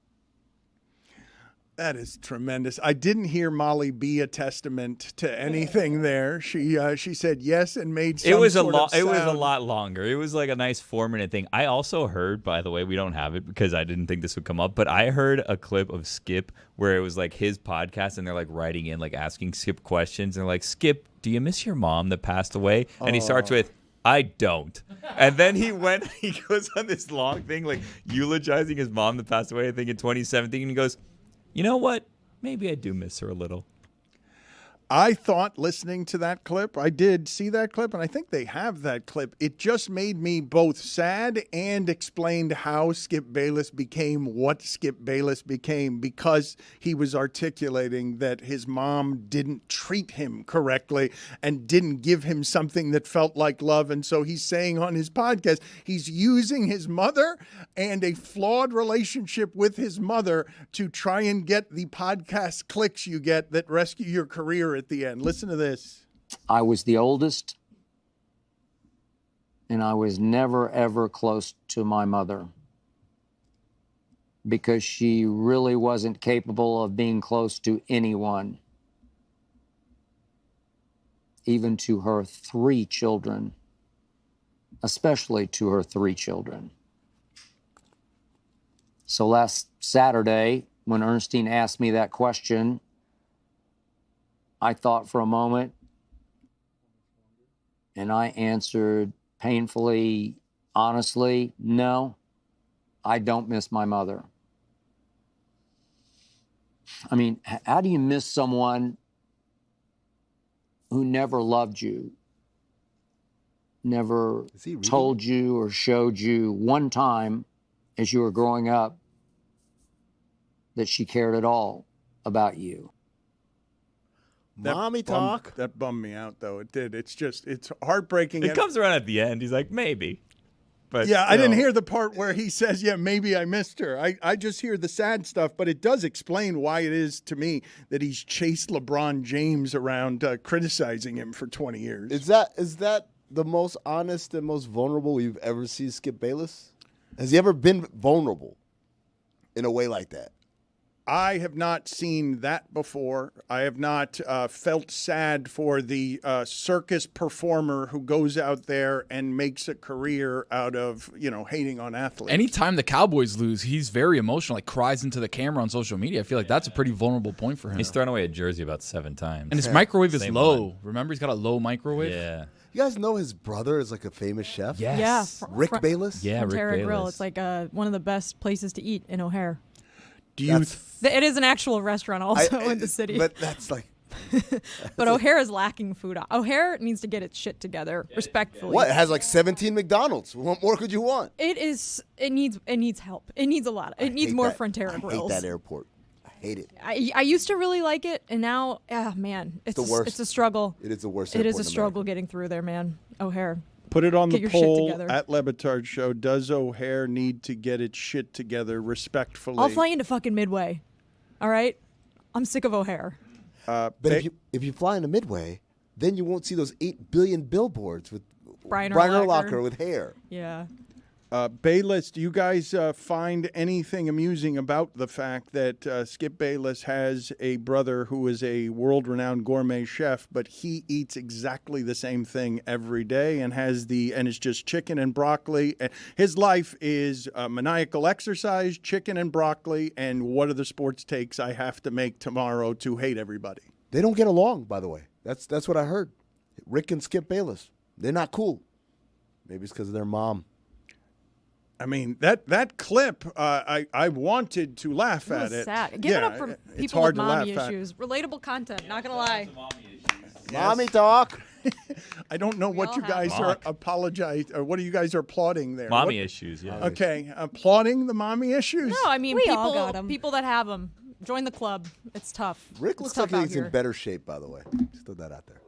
That is tremendous. I didn't hear Molly be a testament to anything there. She said yes and made some It was sort of It was a sound. lot longer. It was like a nice 4-minute thing. I also heard, by the way, we don't have it because I didn't think this would come up, but I heard a clip of Skip where it was like his podcast and they're like writing in, like asking Skip questions. And they're like, Skip, do you miss your mom that passed away? And he starts with, I don't. And then he goes on this long thing, like eulogizing his mom that passed away, I think in 2017. And he goes, you know what? Maybe I do miss her a little. I thought listening to that clip, I did see that clip, and I think they have that clip. It just made me both sad and explained how Skip Bayless became what Skip Bayless became, because he was articulating that his mom didn't treat him correctly and didn't give him something that felt like love. And so he's saying on his podcast, he's using his mother and a flawed relationship with his mother to try and get the podcast clicks you get that rescue your career at the end. Listen to this. I was the oldest, and I was never, ever close to my mother because she really wasn't capable of being close to anyone, even to her 3 children, especially to her 3 children. So last Saturday, when Ernestine asked me that question, I thought for a moment, and I answered painfully, honestly, no, I don't miss my mother. I mean, how do you miss someone who never loved you, never told you or showed you one time as you were growing up that she cared at all about you? Mommy talk. That bummed me out, though. It did. It's heartbreaking. It comes around at the end. He's like, maybe. But yeah, I didn't hear the part where he says, yeah, maybe I missed her. I just hear the sad stuff, but it does explain why it is to me that he's chased LeBron James around criticizing him for 20 years. Is that the most honest and most vulnerable we've ever seen Skip Bayless? Has he ever been vulnerable in a way like that? I have not seen that before. I have not felt sad for the circus performer who goes out there and makes a career out of, hating on athletes. Anytime the Cowboys lose, he's very emotional, like cries into the camera on social media. I feel like that's a pretty vulnerable point for him. He's thrown away a jersey about 7 times. And his microwave is Same low. one. Remember, he's got a low microwave? Yeah. You guys know his brother is like a famous chef? Yes. Yeah. Rick Bayless? Yeah, Rick Frontera Grill. Bayless. It's like one of the best places to eat in O'Hare. Do you? It is an actual restaurant also in the city. But that's like... But O'Hare is lacking food. O'Hare needs to get its shit together, respectfully. What? It has like 17 McDonald's. What more could you want? It needs help. It needs a lot. It needs more Frontera Grills. I hate that airport. I hate it. I used to really like it, and now, man, it's the worst. It's a struggle. It is the worst It is airport a in struggle getting through there, man. O'Hare. Put it on Get the your shit poll together. at Le Batard Show. Does O'Hare need to get its shit together respectfully? I'll fly into fucking Midway. All right? I'm sick of O'Hare. But if you fly into Midway, then you won't see those 8 billion billboards with Brian Urlacher Urlacher with hair. Yeah. Bayless, do you guys find anything amusing about the fact that Skip Bayless has a brother who is a world-renowned gourmet chef, but he eats exactly the same thing every day and it's just chicken and broccoli. His life is maniacal exercise, chicken and broccoli, and what are the sports takes I have to make tomorrow to hate everybody? They don't get along, by the way. That's what I heard. Rick and Skip Bayless, they're not cool. Maybe it's because of their mom. I mean, that clip, I wanted to laugh at it. Sad. Give it up for people with mommy issues. Relatable content, not going to lie. Mommy talk. I don't know what you guys are what you guys are applauding there. Mommy issues, yeah. Okay, applauding the mommy issues? No, I mean, We all got 'em. people that have them. Join the club. It's tough. Rick It's looks tough like out he's here. in better shape, by the way. Just throw that out there.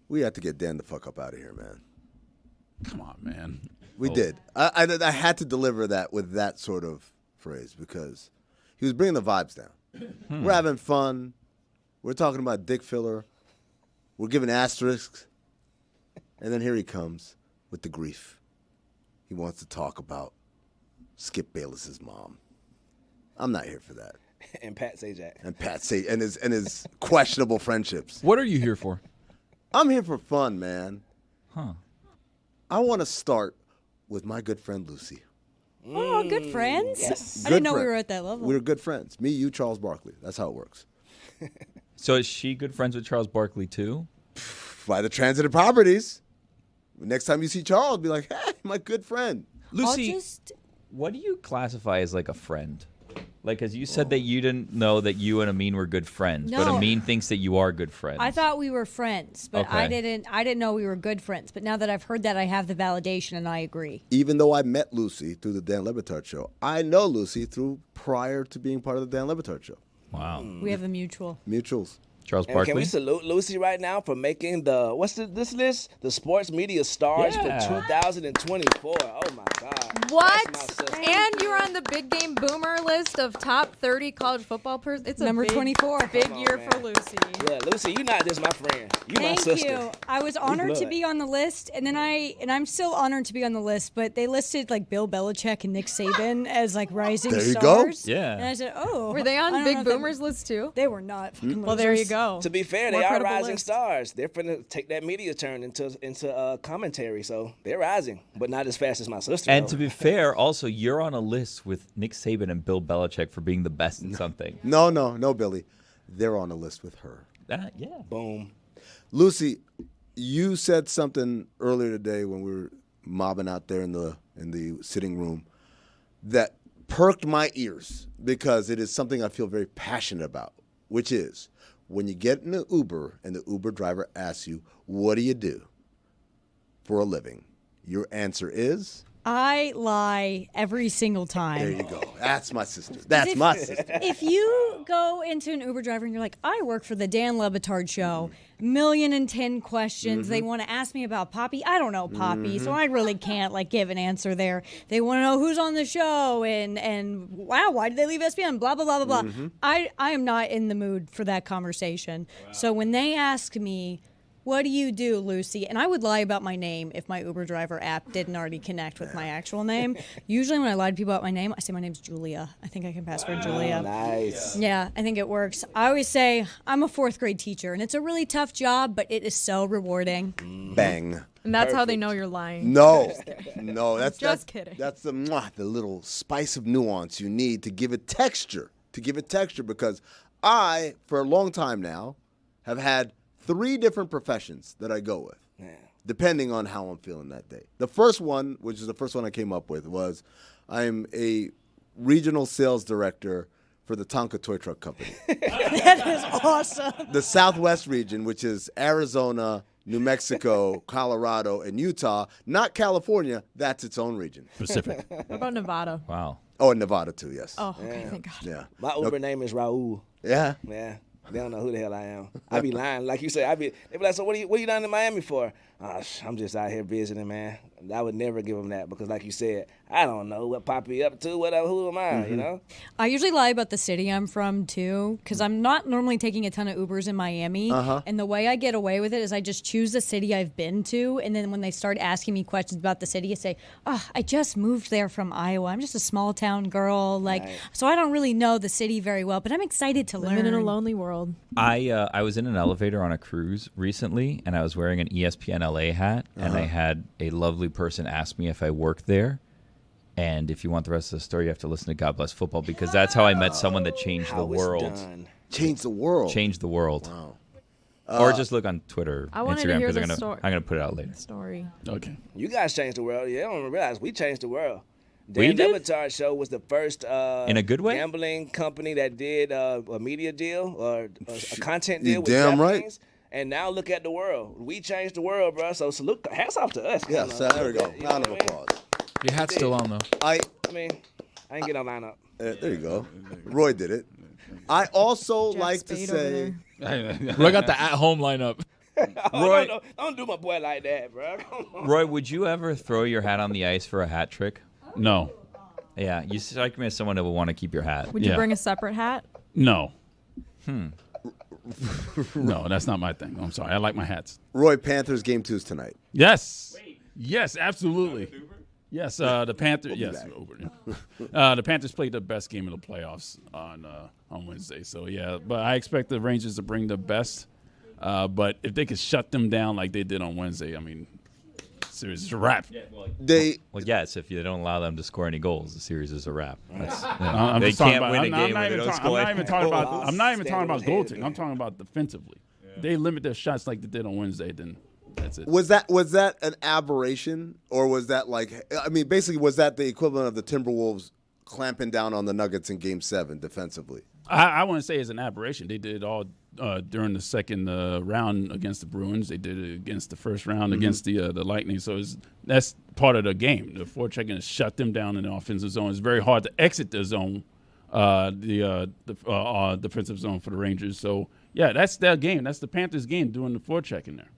We had to get Dan the fuck up out of here, man. Come on, man. We did. I had to deliver that with that sort of phrase because he was bringing the vibes down. We're having fun. We're talking about dick filler. We're giving asterisks. And then here he comes with the grief. He wants to talk about Skip Bayless's mom. I'm not here for that. And Pat Sajak. And Pat Sajak and his questionable friendships. What are you here for? I'm here for fun, man. Huh. I want to start with my good friend Lucy. Oh, good friends? Yes. I didn't know we were at that level. We were good friends. Me, you, Charles Barkley. That's how it works. So is she good friends with Charles Barkley too? By the transitive properties. Next time you see Charles, be like, hey, my good friend. Lucy, what do you classify as like a friend? Like, because you said that you didn't know that you and Amin were good friends, but No. Amin thinks that you are good friends. I thought we were friends, but I Okay. didn't know we were good friends. But now that I've heard that, I have the validation, and I agree. Even though I met Lucy through the Dan Le Batard Show, I know Lucy through prior to being part of the Dan Le Batard Show. Wow. We have a mutual. Mutuals. Charles And Barkley. can we salute Lucy right now for making this list? The Sports Media Stars Yeah. for 2024. Oh my God. What? That's my sister. And you're on the Big Game Boomer list of top 30 college football persons. It's Number a big, 24. Big Come on, year man. for Lucy. Yeah, Lucy, you're not just my friend. You my Thank sister. you. I was honored to blood. be on the list, and then I'm still honored to be on the list. But they listed like Bill Belichick and Nick Saban as like rising There you go. stars. Yeah. And I said, oh, Were they I on don't Big know if they- Boomers list too? They were not. Fucking Well, there you losers. go. To be fair, More they are credible rising list. stars. They're finna take that media turn into commentary, so they're rising, but not as fast as my sister. And though. to be fair, also, you're on a list with Nick Saban and Bill Belichick for being the best in something. No, Billy. They're on a list with her. Yeah. Boom. Lucy, you said something earlier today when we were mobbing out there in the sitting room that perked my ears because it is something I feel very passionate about, which is when you get in an Uber and the Uber driver asks you, what do you do for a living? Your answer is? I lie every single time. There you go. That's my sister. That's my sister. If you go into an Uber driver and you're like, I work for the Dan Le Batard Show, 1,000,010 questions. They want to ask me about Poppy. I don't know Poppy, so I really can't like give an answer there. They want to know who's on the show and wow, why did they leave ESPN? Blah blah blah blah blah. I am not in the mood for that conversation. So when they ask me, what do you do, Lucy? And I would lie about my name if my Uber driver app didn't already connect with my actual name. Usually when I lie to people about my name, I say my name's Julia. I think I can pass for Julia. Nice. Yeah, I think it works. I always say I'm a 4th grade teacher, and it's a really tough job, but it is so rewarding. Bang. And that's how they know you're lying. No, Just that's kidding. That's the little spice of nuance you need to give it texture. Because I, for a long time now, have had 3 different professions that I go with, depending on how I'm feeling that day. The first one, which is the first one I came up with, was I'm a regional sales director for the Tonka Toy Truck Company. That is awesome. The Southwest region, which is Arizona, New Mexico, Colorado, and Utah, not California. That's its own region. Pacific. What about Nevada? Wow. Oh, and Nevada too, yes. Oh, okay, thank God. Yeah. My Uber name is Raul. Yeah. Yeah. They don't know who the hell I am. I be lying. Like you said, they be like, so what are you down in Miami for? I'm just out here visiting, man. I would never give them that because like you said, I don't know what Poppy up to, who am I, you know? I usually lie about the city I'm from, too, because I'm not normally taking a ton of Ubers in Miami. And the way I get away with it is I just choose the city I've been to, and then when they start asking me questions about the city, I say, I just moved there from Iowa. I'm just a small town girl. So I don't really know the city very well, but I'm excited to Living learn. in a lonely world. I was in an elevator on a cruise recently, and I was wearing an ESPN LA hat, and I had a lovely person ask me if I worked there. And if you want the rest of the story, you have to listen to God Bless Football because that's how I met someone that changed the world. Changed the world. Changed the world. Wow. Or just look on Twitter, I wanted to Instagram, hear because the I'm story. gonna put it out later. Story. Okay. You guys changed the world. You don't realize we changed the world. We Dan did? Le Batard Show was the first In a good way? gambling company that did a media deal or a content deal You with damn right. DraftKings. And now look at the world. We changed the world, bro. So salute, hats off to us. Yeah, so there we go. You know Round of what I mean? applause. Your hat's still on though. I mean, I ain't get on lineup. There you go. Roy did it. I also like to Spade over say, Roy got the at-home lineup. Roy, don't do my boy like that, bro. Come on. Roy, would you ever throw your hat on the ice for a hat trick? No. Yeah, you strike me as someone that would want to keep your hat. Would you bring a separate hat? No. No, that's not my thing. I'm sorry. I like my hats. Roy, Panthers game 2 is tonight. Yes. Yes, absolutely. Yes, the Panthers. Yes, the Panthers played the best game of the playoffs on Wednesday. So yeah, but I expect the Rangers to bring the best. But if they could shut them down like they did on Wednesday, I mean, series is a wrap. Well, yes, if you don't allow them to score any goals, the series is a wrap. They can't win a game when they don't score. I'm not even talking about goaltending. I'm talking about defensively. They limit their shots like they did on Wednesday, then that's it. Was that an aberration, or was that basically was that the equivalent of the Timberwolves clamping down on the Nuggets in Game 7 defensively? I wouldn't say it's an aberration. They did it all during the second round against the Bruins. They did it against the first round against the Lightning. So that's part of the game. The forechecking is shut them down in the offensive zone. It's very hard to exit the zone, the defensive zone for the Rangers. So, yeah, that's their game. That's the Panthers' game, doing the forechecking there.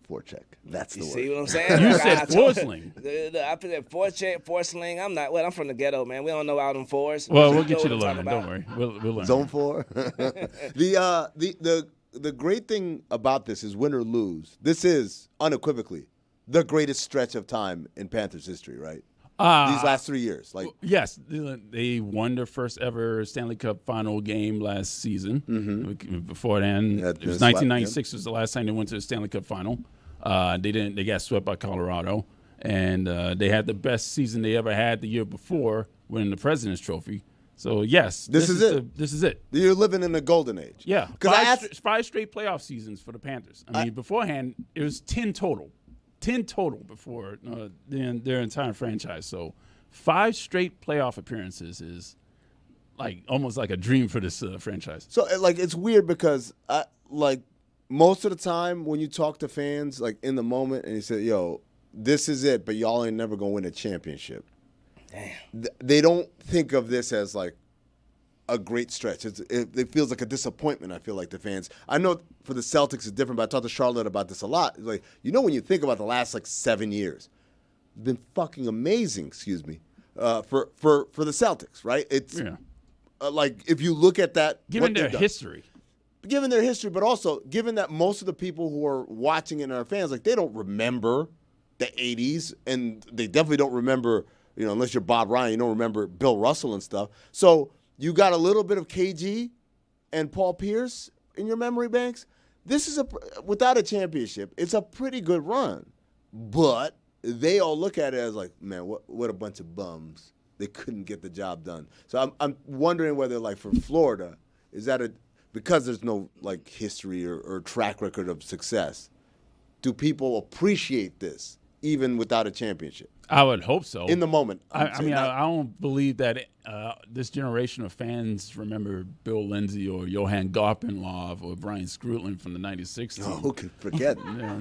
Forecheck. That's the You word. see what I'm saying? You said foresling. I put that forecheck, foresling. I'm from the ghetto, man. We don't know all them fours. Well, we'll get you to learn. Don't worry. We'll learn. Zone 4. The great thing about this is win or lose. This is unequivocally the greatest stretch of time in Panthers history, right? These last 3 years. Yes, they won their first ever Stanley Cup final game last season. Before then, it was 1996 was the last time they went to the Stanley Cup final. They got swept by Colorado, and they had the best season they ever had the year before, winning the President's Trophy. So yes, this is it. This is it. You're living in a golden age. Yeah, five straight playoff seasons for the Panthers. I mean, beforehand it was 10 total. 10 total before their entire franchise. So 5 straight playoff appearances is almost like a dream for this franchise. So it's weird because most of the time when you talk to fans in the moment and you say, yo, this is it, but y'all ain't never gonna win a championship. Damn. They don't think of this as a great stretch. It feels like a disappointment, I feel like, the fans. I know for the Celtics it's different, but I talked to Charlotte about this a lot. It's when you think about the last 7 years, it's been fucking amazing, for the Celtics, right? It's if you look at that. Given their history, but also given that most of the people who are watching it and are fans, they don't remember the 80s, and they definitely don't remember, unless you're Bob Ryan, you don't remember Bill Russell and stuff. So you got a little bit of KG and Paul Pierce in your memory banks. This is without a championship, it's a pretty good run. But they all look at it as man, what a bunch of bums. They couldn't get the job done. So I'm wondering whether for Florida, is that because there's no history or track record of success, do people appreciate this even without a championship? I would hope so. In the moment. I don't believe that this generation of fans remember Bill Lindsay or Johan Garpenlov or Brian Scrutlin from the 96 team. Who can forget?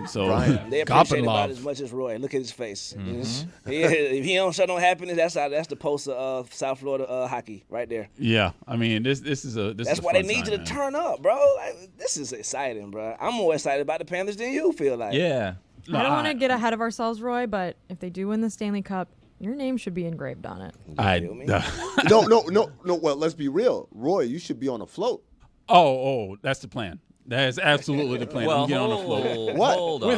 So they appreciate it about as much as Roy. Look at his face. If he don't show no happiness, that's the poster of South Florida hockey right there. Yeah, I mean this is that's why they need you to turn up, bro. This is exciting, bro. I'm more excited about the Panthers than you feel like. Yeah. I don't want to get ahead of ourselves, Roy, but if they do win the Stanley Cup, your name should be engraved on it. No. Well, let's be real. Roy, you should be on a float. Oh, that's the plan. That is absolutely the plan. Well, get on the float. What? Hold on.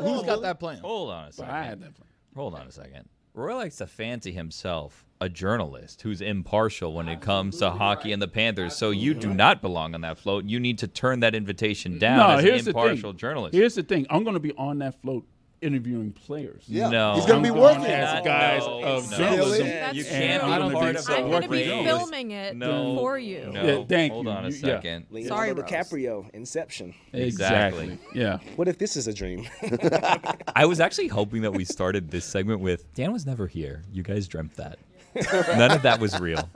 Who's got that plan? Hold on a second. I had that plan. Hold on a second. Roy likes to fancy himself a journalist who's impartial when it comes to hockey and the Panthers. So you do not belong on that float. You need to turn that invitation down as an impartial journalist. Here's the thing. I'm going to be on that float interviewing players. Yeah. No. He's going to be working as guys of journalism. That's You true. can't be part of I'm going to be the filming it for you. No. Yeah, thank Hold you. on a second. Sorry, Leonardo Rose. DiCaprio, Inception. Exactly. Yeah. What if this is a dream? I was actually hoping that we started this segment with, Dan was never here. You guys dreamt that. None of that was real.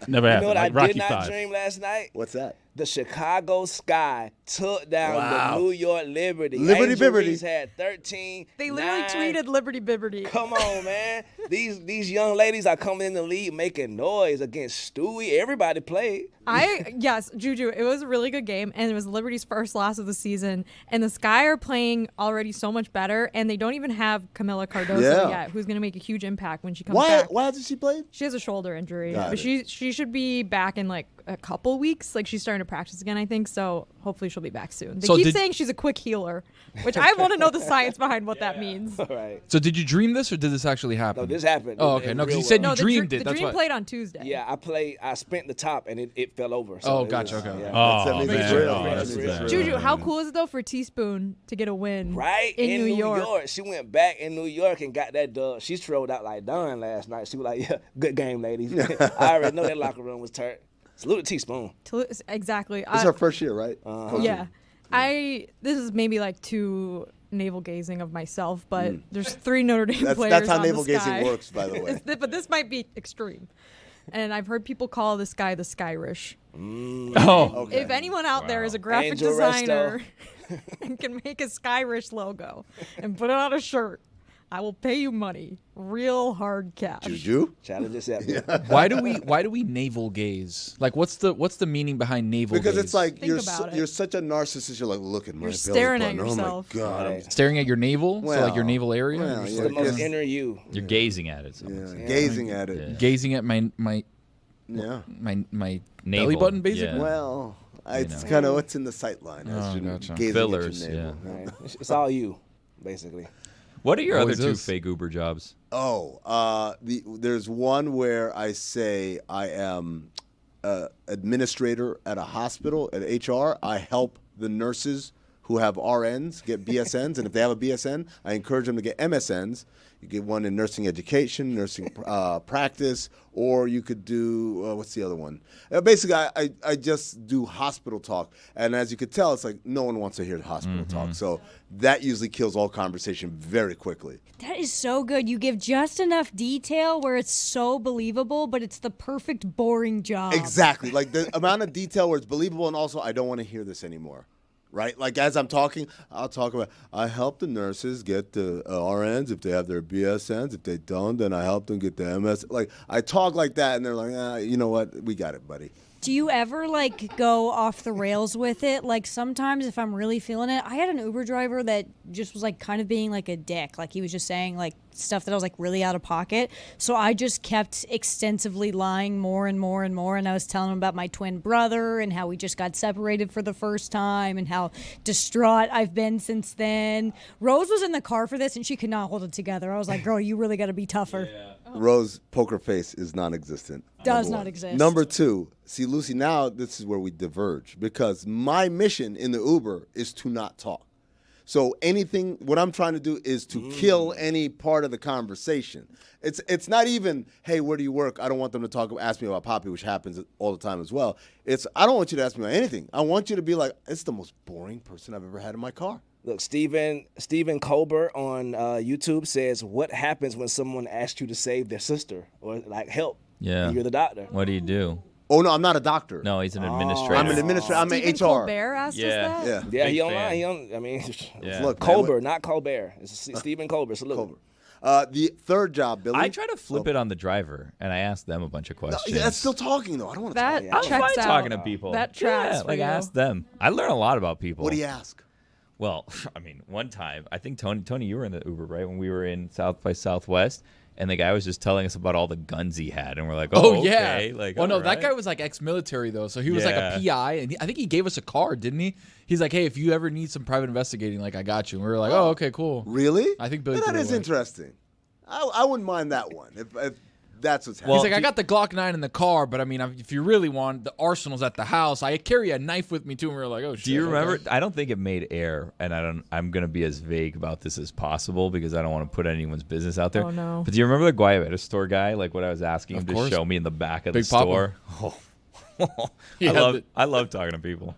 Never happened. You know what like I Rocky did not V. dream last night? What's that? The Chicago sky took down Wow. the New York Liberty. Liberty Angel Bibberty. Reese had 13. They literally 9. tweeted Liberty Bibberty. Come on, man. These young ladies are coming in the league making noise against Stewie. Everybody played. Yes, Juju, it was a really good game, and it was Liberty's first loss of the season. And the Sky are playing already so much better, and they don't even have Camila Cardoso yet, who's going to make a huge impact when she comes back. Why hasn't she played? She has a shoulder injury, Got but it. she should be back in like a couple weeks. Like she's starting to practice again, I think. So hopefully she'll be back soon. They So keep did- saying she's a quick healer, which I want to know the science behind what that means. Right. So did you dream this or did this actually happen? No, this happened. Oh, In- okay. in No, because you real said world. you dreamed the it. That's dream why. played on Tuesday. Yeah, I spent the top and it fell over. So Oh, it gotcha, was- okay. yeah. Oh, That makes man. it real. Oh, That that's makes it bad. real. Juju, how cool is it though for Teaspoon to get a win? Right in New York. She went back in New York and got that dub. She strolled out like Dunn last night. She was like, "Yeah, good game, ladies." I already know that locker room was turned. Salute to Teaspoon. Exactly. It's her first year, right? Yeah. This is maybe like too navel gazing of myself, but there's 3 Notre Dame players That's how on navel the Sky. gazing works, by the way. But this might be extreme. And I've heard people call this guy the Skyrish. Oh, If anyone out there is a graphic Angel designer and can make a Skyrish logo and put it on a shirt, I will pay you money, real hard cash. Juju? Challenge accepted. Why do we navel gaze? Like, what's the meaning behind navel Because gaze? it's like Think about it. you're such a narcissist. You're like, look at my You're belly staring at button. yourself. Oh my god. Right. staring at your navel, so like your Well, naval area. well, You're just yeah. The like, most inner you. you're gazing at it. someone said. Gazing at it. gazing at my Yeah. belly Navel, button, basically. yeah. Well, it's kind of what's in the sight line. Oh, You're gotcha. gazing at Fillers, your navel. Right. It's all you, basically. What are your other Always 2 is. fake Uber jobs? There's one where I say I am administrator at a hospital at HR. I help the nurses who have RNs get BSNs, and if they have a BSN, I encourage them to get MSNs. You get one in nursing education, nursing practice, or you could do what's the other one? Basically, I just do hospital talk, and as you could tell, it's like no one wants to hear hospital talk, so that usually kills all conversation very quickly. That is so good. You give just enough detail where it's so believable, but it's the perfect boring job. Exactly, like the amount of detail where it's believable, and also I don't want to hear this anymore. Right? Like as I'm talking, I'll talk about, I help the nurses get the RNs if they have their BSNs. If they don't, then I help them get the MS. Like I talk like that, and they're like, you know what? We got it, buddy. Do you ever like go off the rails with it? Like sometimes if I'm really feeling it, I had an Uber driver that just was like kind of being like a dick. Like he was just saying like stuff that I was like really out of pocket. So I just kept extensively lying more and more and more. And I was telling him about my twin brother and how we just got separated for the first time and how distraught I've been since then. Rose was in the car for this and she could not hold it together. I was like, girl, you really got to be tougher. Rose poker face is non-existent. Does number not one. exist. Number 2, see, Lucy, now this is where we diverge because my mission in the Uber is to not talk. So anything, what I'm trying to do is to kill any part of the conversation. It's not even, hey, where do you work? I don't want them to ask me about Poppy, which happens all the time as well. It's, I don't want you to ask me about anything. I want you to be like, it's the most boring person I've ever had in my car. Look, Stephen Colbert on YouTube says, "What happens when someone asks you to save their sister or like help? Yeah. And you're the doctor. What do you do? Oh no, I'm not a doctor. No, he's an administrator. I'm an administrator. I'm an Stephen HR. Colbert asked Yeah. us that? Yeah. Yeah, Big he fan. online. He on. I mean, Yeah. Look, man, Colbert, not Colbert. It's Stephen Colbert. Salute. Colbert. The third job, Billy. I try to flip it on the driver, and I ask them a bunch of questions. Yeah, that's still talking though. I don't want to That talk. I'm checks fine out. talking to people. That tracks yeah, for like you. ask them. I learn a lot about people. What do you ask? Well, I mean, one time, I think Tony, you were in the Uber, right? When we were in South by Southwest, and the guy was just telling us about all the guns he had, and we're like, Oh, okay. yeah. Like, well, no, all that right. guy was like ex-military though, so he was like a Yeah. PI, and I think he gave us a card, didn't he? He's like, hey, if you ever need some private investigating, like I got you. And we were like, oh, okay, cool. Really? I think Billy that threw it is away. interesting. I wouldn't mind that one if that's what's happening. He's like, I got the Glock 9 in the car, but I mean, if you really want, the arsenal's at the house. I carry a knife with me too, and we were like, oh shit. Do you remember? okay. I don't think it made air, and I'm gonna be as vague about this as possible because I don't want to put anyone's business out there. Oh, no. But do you remember the Guayabera store guy? Like what I was asking him Of to course. show me in the back of Big the Papa. store. Oh, He had I love talking to people.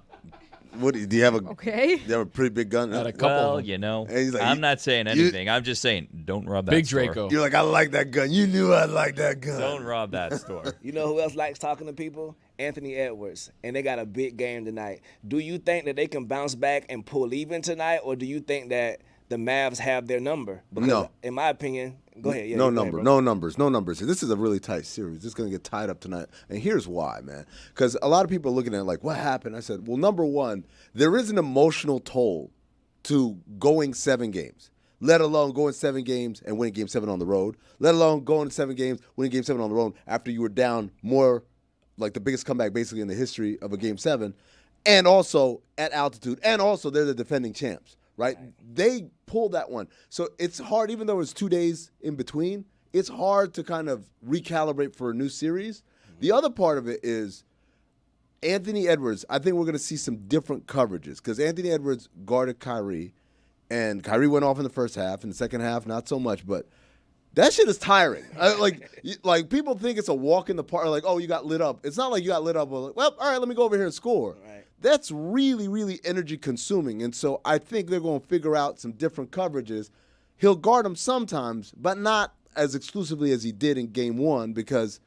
What do you have a? Okay. Do you have a pretty big gun? Got a couple. Well, of them. you know, And he's like, I'm not saying anything. I'm just saying, don't rob that Big store. Draco. You're like, I like that gun. You knew I liked that gun. Don't rob that store. You know who else likes talking to people? Anthony Edwards. And they got a big game tonight. Do you think that they can bounce back and pull even tonight, or do you think that the Mavs have their number? Because No. in my opinion, go ahead. Yeah, no you go number, ahead, bro. no numbers, no numbers. This is a really tight series. It's going to get tied up tonight. And here's why, man. Because a lot of people are looking at it like, what happened? I said, well, number one, there is an emotional toll to going 7 games, let alone going 7 games and winning game 7 on the road, let alone going 7 games, winning game 7 on the road after you were down more, like the biggest comeback basically in the history of a game 7, and also at altitude, and also they're the defending champs. Right? They pulled that one. So it's hard, even though it's 2 days in between, it's hard to kind of recalibrate for a new series. The other part of it is Anthony Edwards. I think we're going to see some different coverages because Anthony Edwards guarded Kyrie, and Kyrie went off in the first half. In the second half, not so much, but that shit is tiring. Like people think it's a walk in the park, like, oh, you got lit up. It's not like you got lit up. Well, all right, let me go over here and score. Right. That's really, really energy consuming. And so I think they're going to figure out some different coverages. He'll guard him sometimes, but not as exclusively as he did in game 1 because,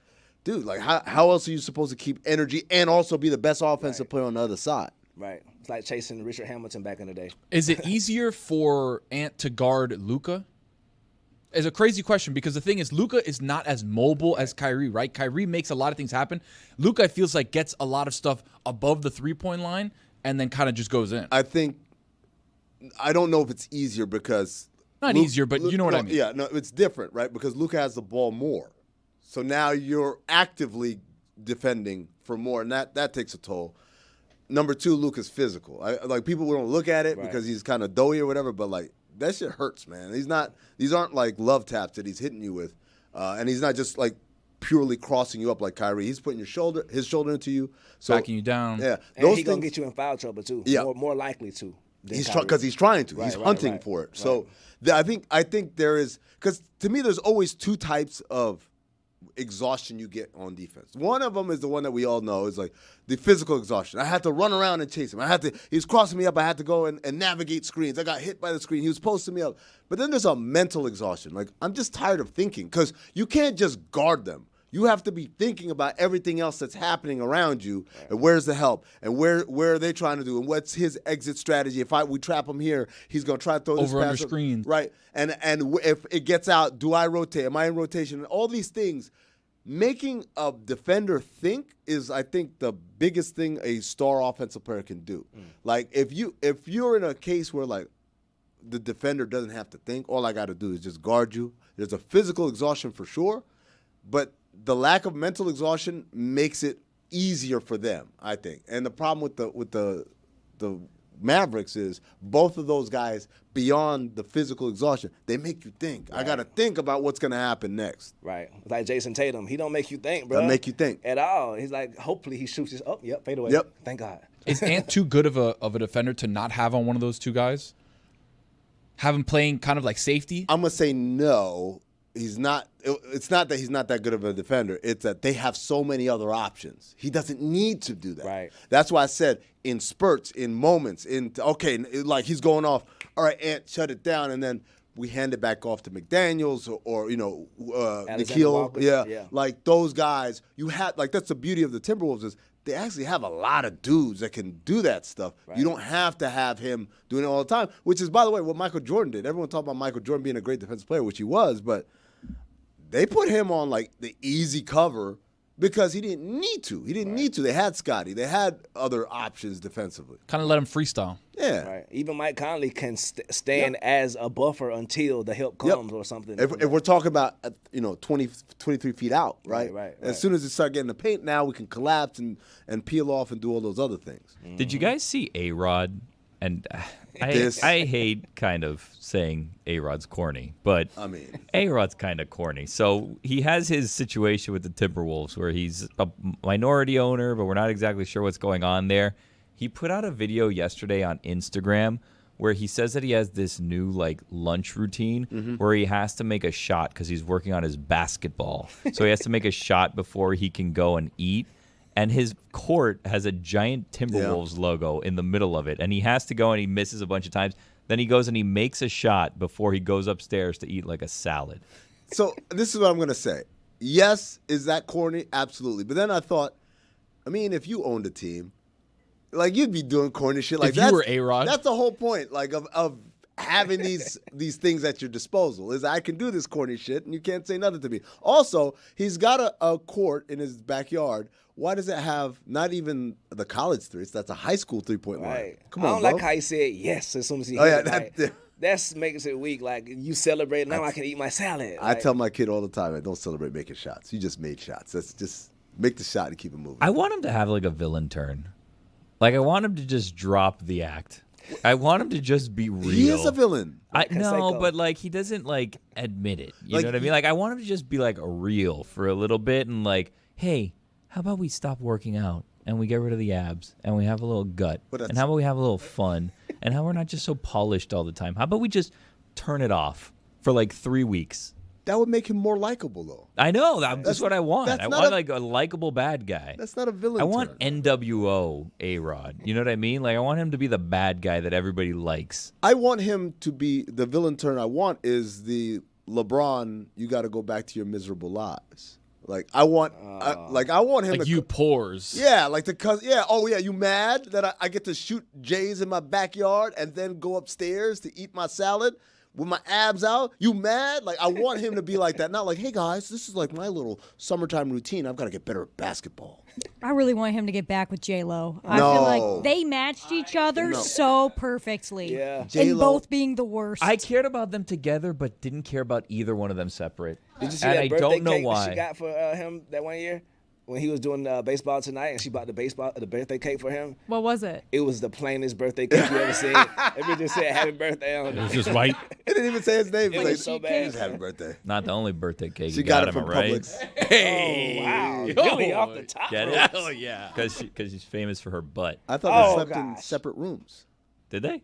dude, like how else are you supposed to keep energy and also be the best offensive player on the other side? Right. It's like chasing Richard Hamilton back in the day. Is it easier for Ant to guard Luka? It's a crazy question because the thing is, Luka is not as mobile as Kyrie, right? Kyrie makes a lot of things happen. Luka, I feels like, gets a lot of stuff above the three-point line and then kind of just goes in. I don't know if it's easier because not easier, but you know what I mean. Yeah, no, it's different, right? Because Luka has the ball more, so now you're actively defending for more, and that takes a toll. Number 2, Luka's physical. Like people don't look at it because he's kind of doughy or whatever, but like. That shit hurts, man. These aren't like love taps that he's hitting you with, and he's not just like purely crossing you up like Kyrie. He's putting his sholdder into you, so backing you down. Yeah, and he's gonna get you in foul trouble too. Yeah, more likely to. He's because he's trying to. He's hunting for it. So I think there is because to me there's always 2 types of exhaustion you get on defense. One of them is the one that we all know is like the physical exhaustion. I had to run around and chase him. He was crossing me up. I had to go and navigate screens. I got hit by the screen. He was posting me up. But then there's a mental exhaustion. Like I'm just tired of thinking because you can't just guard them. You have to be thinking about everything else that's happening around you, and where's the help, and where are they trying to do, and what's his exit strategy. If we trap him here, he's gonna try to throw this over under pass screen, right? And if it gets out, do I rotate? Am I in rotation? And all these things, making a defender think is, I think, the biggest thing a star offensive player can do. Like if you're in a case where like the defender doesn't have to think, all I got to do is just guard you. There's a physical exhaustion for sure, but the lack of mental exhaustion makes it easier for them, I think. And the problem with the Mavericks is both of those guys, beyond the physical exhaustion, they make you think. I got to think about what's going to happen next. Right. Like Jason Tatum. He don't make you think, bro. Doesn't make you think. At all. He's like, hopefully he shoots his, fade away. Yep. Thank God. Is Ant too good of a defender to not have on one of those 2 guys? Have him playing kind of like safety? I'm going to say no. He's not. It's not that he's not that good of a defender. It's that they have so many other options. He doesn't need to do that. Right. That's why I said in spurts, in moments, like he's going off. All right, Ant, shut it down, and then we hand it back off to McDaniels or Nikhil. Yeah, like those guys. You have like that's the beauty of the Timberwolves is they actually have a lot of dudes that can do that stuff. Right. You don't have to have him doing it all the time, which is, by the way, what Michael Jordan did. Everyone talked about Michael Jordan being a great defensive player, which he was, but they put him on like the easy cover because he didn't need to. He didn't need to. They had Scotty. They had other options defensively. Kind of let him freestyle. Yeah. Right. Even Mike Conley can stand as a buffer until the help comes or something. If we're talking about 20, 23 feet out, right? Right. As soon as it start getting the paint, now we can collapse and peel off and do all those other things. Did you guys see A-Rod? And I hate kind of saying A-Rod's corny, but I mean, A-Rod's kind of corny. So he has his situation with the Timberwolves where he's a minority owner, but we're not exactly sure what's going on there. He put out a video yesterday on Instagram where he says that he has this new like lunch routine where he has to make a shot because he's working on his basketball. So he has to make a shot before he can go and eat. and his court has a giant Timberwolves logo in the middle of it, and he has to go and he misses a bunch of times. Then he goes and he makes a shot before he goes upstairs to eat like a salad. So this is what I'm going to say. Yes, is that corny? Absolutely. But then I thought, I mean, if you owned a team, like you'd be doing corny shit like that. If you were A-Rod. That's the whole point, like of having these things at your disposal is I can do this corny shit and you can't say nothing to me. Also, he's got a court in his backyard. Why does it have not even the college threes? That's a high school 3-point line. Come on, I don't bro. like how he said yes as soon as he Oh, hit yeah, it. That's makes it weak. Like, you celebrate, now I can eat my salad. I tell my kid all the time, don't celebrate making shots. You just made shots. That's just make the shot and keep it moving. I want him to have like a villain turn. Like I want him to just drop the act. I want him to just be real. He is a villain. I know, but like he doesn't like admit it. You know what I mean? Like I want him to just be like real for a little bit and like, hey, how about we stop working out and we get rid of the abs and we have a little gut? And how about we have a little fun? And how we're not just so polished all the time? How about we just turn it off for like 3 weeks? That would make him more likable, though. I know. That's what I want. I not want like a likable bad guy. That's not a villain. I want NWO A-Rod. You know what I mean? Like I want him to be the bad guy that everybody likes. I want him to be the villain turn. I want is the LeBron. You got to go back to your miserable lives. Like I want, I want him like to you pores. Yeah, like oh yeah, you mad that I get to shoot Jays in my backyard and then go upstairs to eat my salad with my abs out? You mad? Like I want him to be like that. Not like, hey guys, this is like my little summertime routine. I've got to get better at basketball. I really want him to get back with J-Lo. I feel like they matched each other so perfectly. Yeah. And both being the worst. I cared about them together, but didn't care about either one of them separate. Did you see and that I birthday don't know cake why. that she got for him that one year? When he was doing baseball tonight and she bought the birthday cake for him. What was it? It was the plainest birthday cake you ever seen. It just said happy birthday on it. It was just white. It didn't even say his name. It was so bad. Just happy birthday. Not the only birthday cake. She you got it him, from right? Publix. Hey, Oh, wow. Really off the top. Get it? Hell yeah. Because she's famous for her butt. I thought they slept in separate rooms. Did they?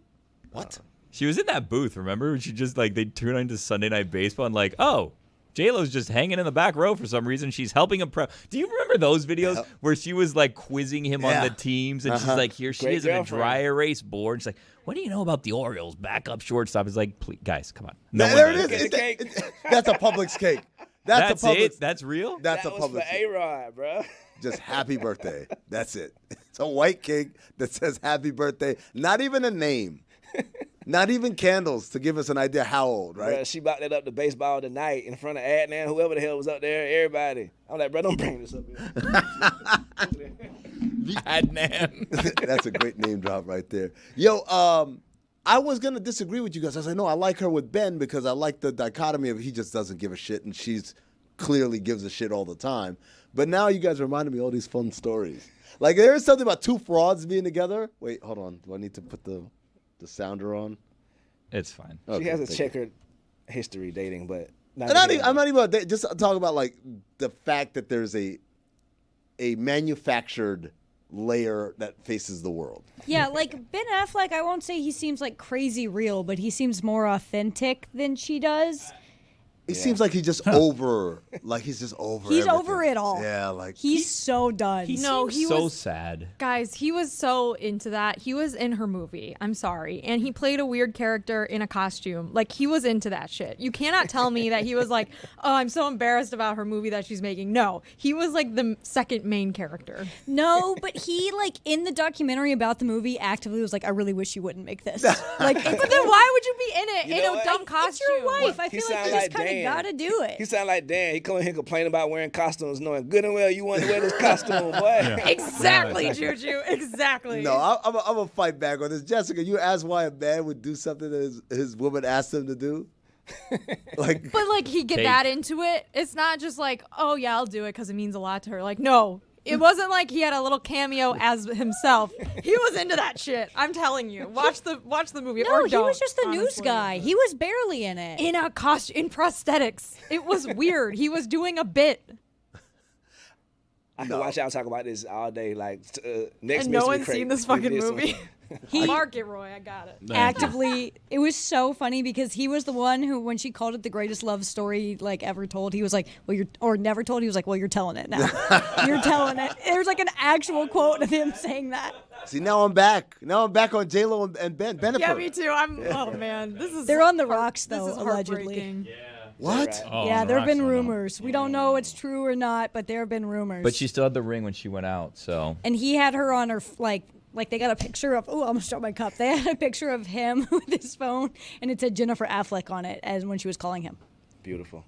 What? She was in that booth, remember? When she just like, they turned into Sunday Night Baseball and like, oh, J-Lo's just hanging in the back row for some reason. She's helping him prep. Do you remember those videos where she was like quizzing him on the teams and she's like, here she Great is in a girlfriend. dry erase board. And she's like, what do you know about the Orioles? Backup shortstop. It's like, please, guys, come on. No There one it knows is. that. That's a Publix cake. That's a Publix. it? That's real? That's That a was for Publix cake. A-Rod, bro. Just happy birthday. That's it. It's a white cake that says happy birthday. Not even a name. Not even candles to give us an idea how old, right? Bruh, she brought that up to baseball tonight in front of Adnan, whoever the hell was up there, everybody. I'm like, bro, don't bring this up here. Adnan. That's a great name drop right there. Yo, I was going to disagree with you guys. I was like, no, I like her with Ben because I like the dichotomy of he just doesn't give a shit and she's clearly gives a shit all the time. But now you guys reminded me of all these fun stories. Like there is something about two frauds being together. Wait, hold on. Do I need to put the sounder on? It's fine. She has a checkered history dating, but I'm not even about that. Just talk about like the fact that there's a manufactured layer that faces the world. Yeah, like Ben Affleck, I won't say he seems like crazy real, but he seems more authentic than she does. He seems like he's just over, like he's just over. He's everything. over it all. Yeah, like he's so done. He No, seems he so was- sad. Guys, he was so into that. He was in her movie. I'm sorry. And he played a weird character in a costume. Like, he was into that shit. You cannot tell me that he was like, oh, I'm so embarrassed about her movie that she's making. No, he was like the second main character. No, but he, like, in the documentary about the movie, actively was like, I really wish you wouldn't make this. Like, But then why would you be in it You in know a what? dumb costume? it's your wife. I He feel like sound you just like kind of Dan. gotta do it. He sound like Dan. He come in here complaining about wearing costumes, knowing good and well you want to wear this costume, boy. Exactly, Juju. Exactly. No, I'm gonna fight back on this. Jessica, you asked why a man would do something that his woman asked him to do. Like, But like he get Kate. that into it. It's not just like, oh yeah, I'll do it because it means a lot to her. Like, no. It wasn't like he had a little cameo as himself. He was into that shit. I'm telling you. Watch the movie. No, or he don't, was just the news honestly. guy. He was barely in it. In a costume, in prosthetics. It was weird. He was doing a bit. I can watch y'all talk about this all day. Like next And no Mystery one's Crate, seen this we fucking did some- movie. Mark it, Roy. I got it. Actively, it was so funny because he was the one who, when she called it the greatest love story like ever told, he was like, well, you're, or never told, he was like, well, you're telling it now. You're telling it. It There's like an actual quote of him saying that. See, now I'm back. Now I'm back on J-Lo and Ben Bennifer. Yeah, me too. Oh man, this is. They're on the rocks though, This is allegedly. heartbreaking. What? Yeah, there have been rumors. We don't know it's true or not, but there have been rumors. But she still had the ring when she went out, so. And he had her on her like they got a picture of. Oh, I almost dropped my cup. They had a picture of him with his phone, and it said Jennifer Affleck on it as when she was calling him. Beautiful.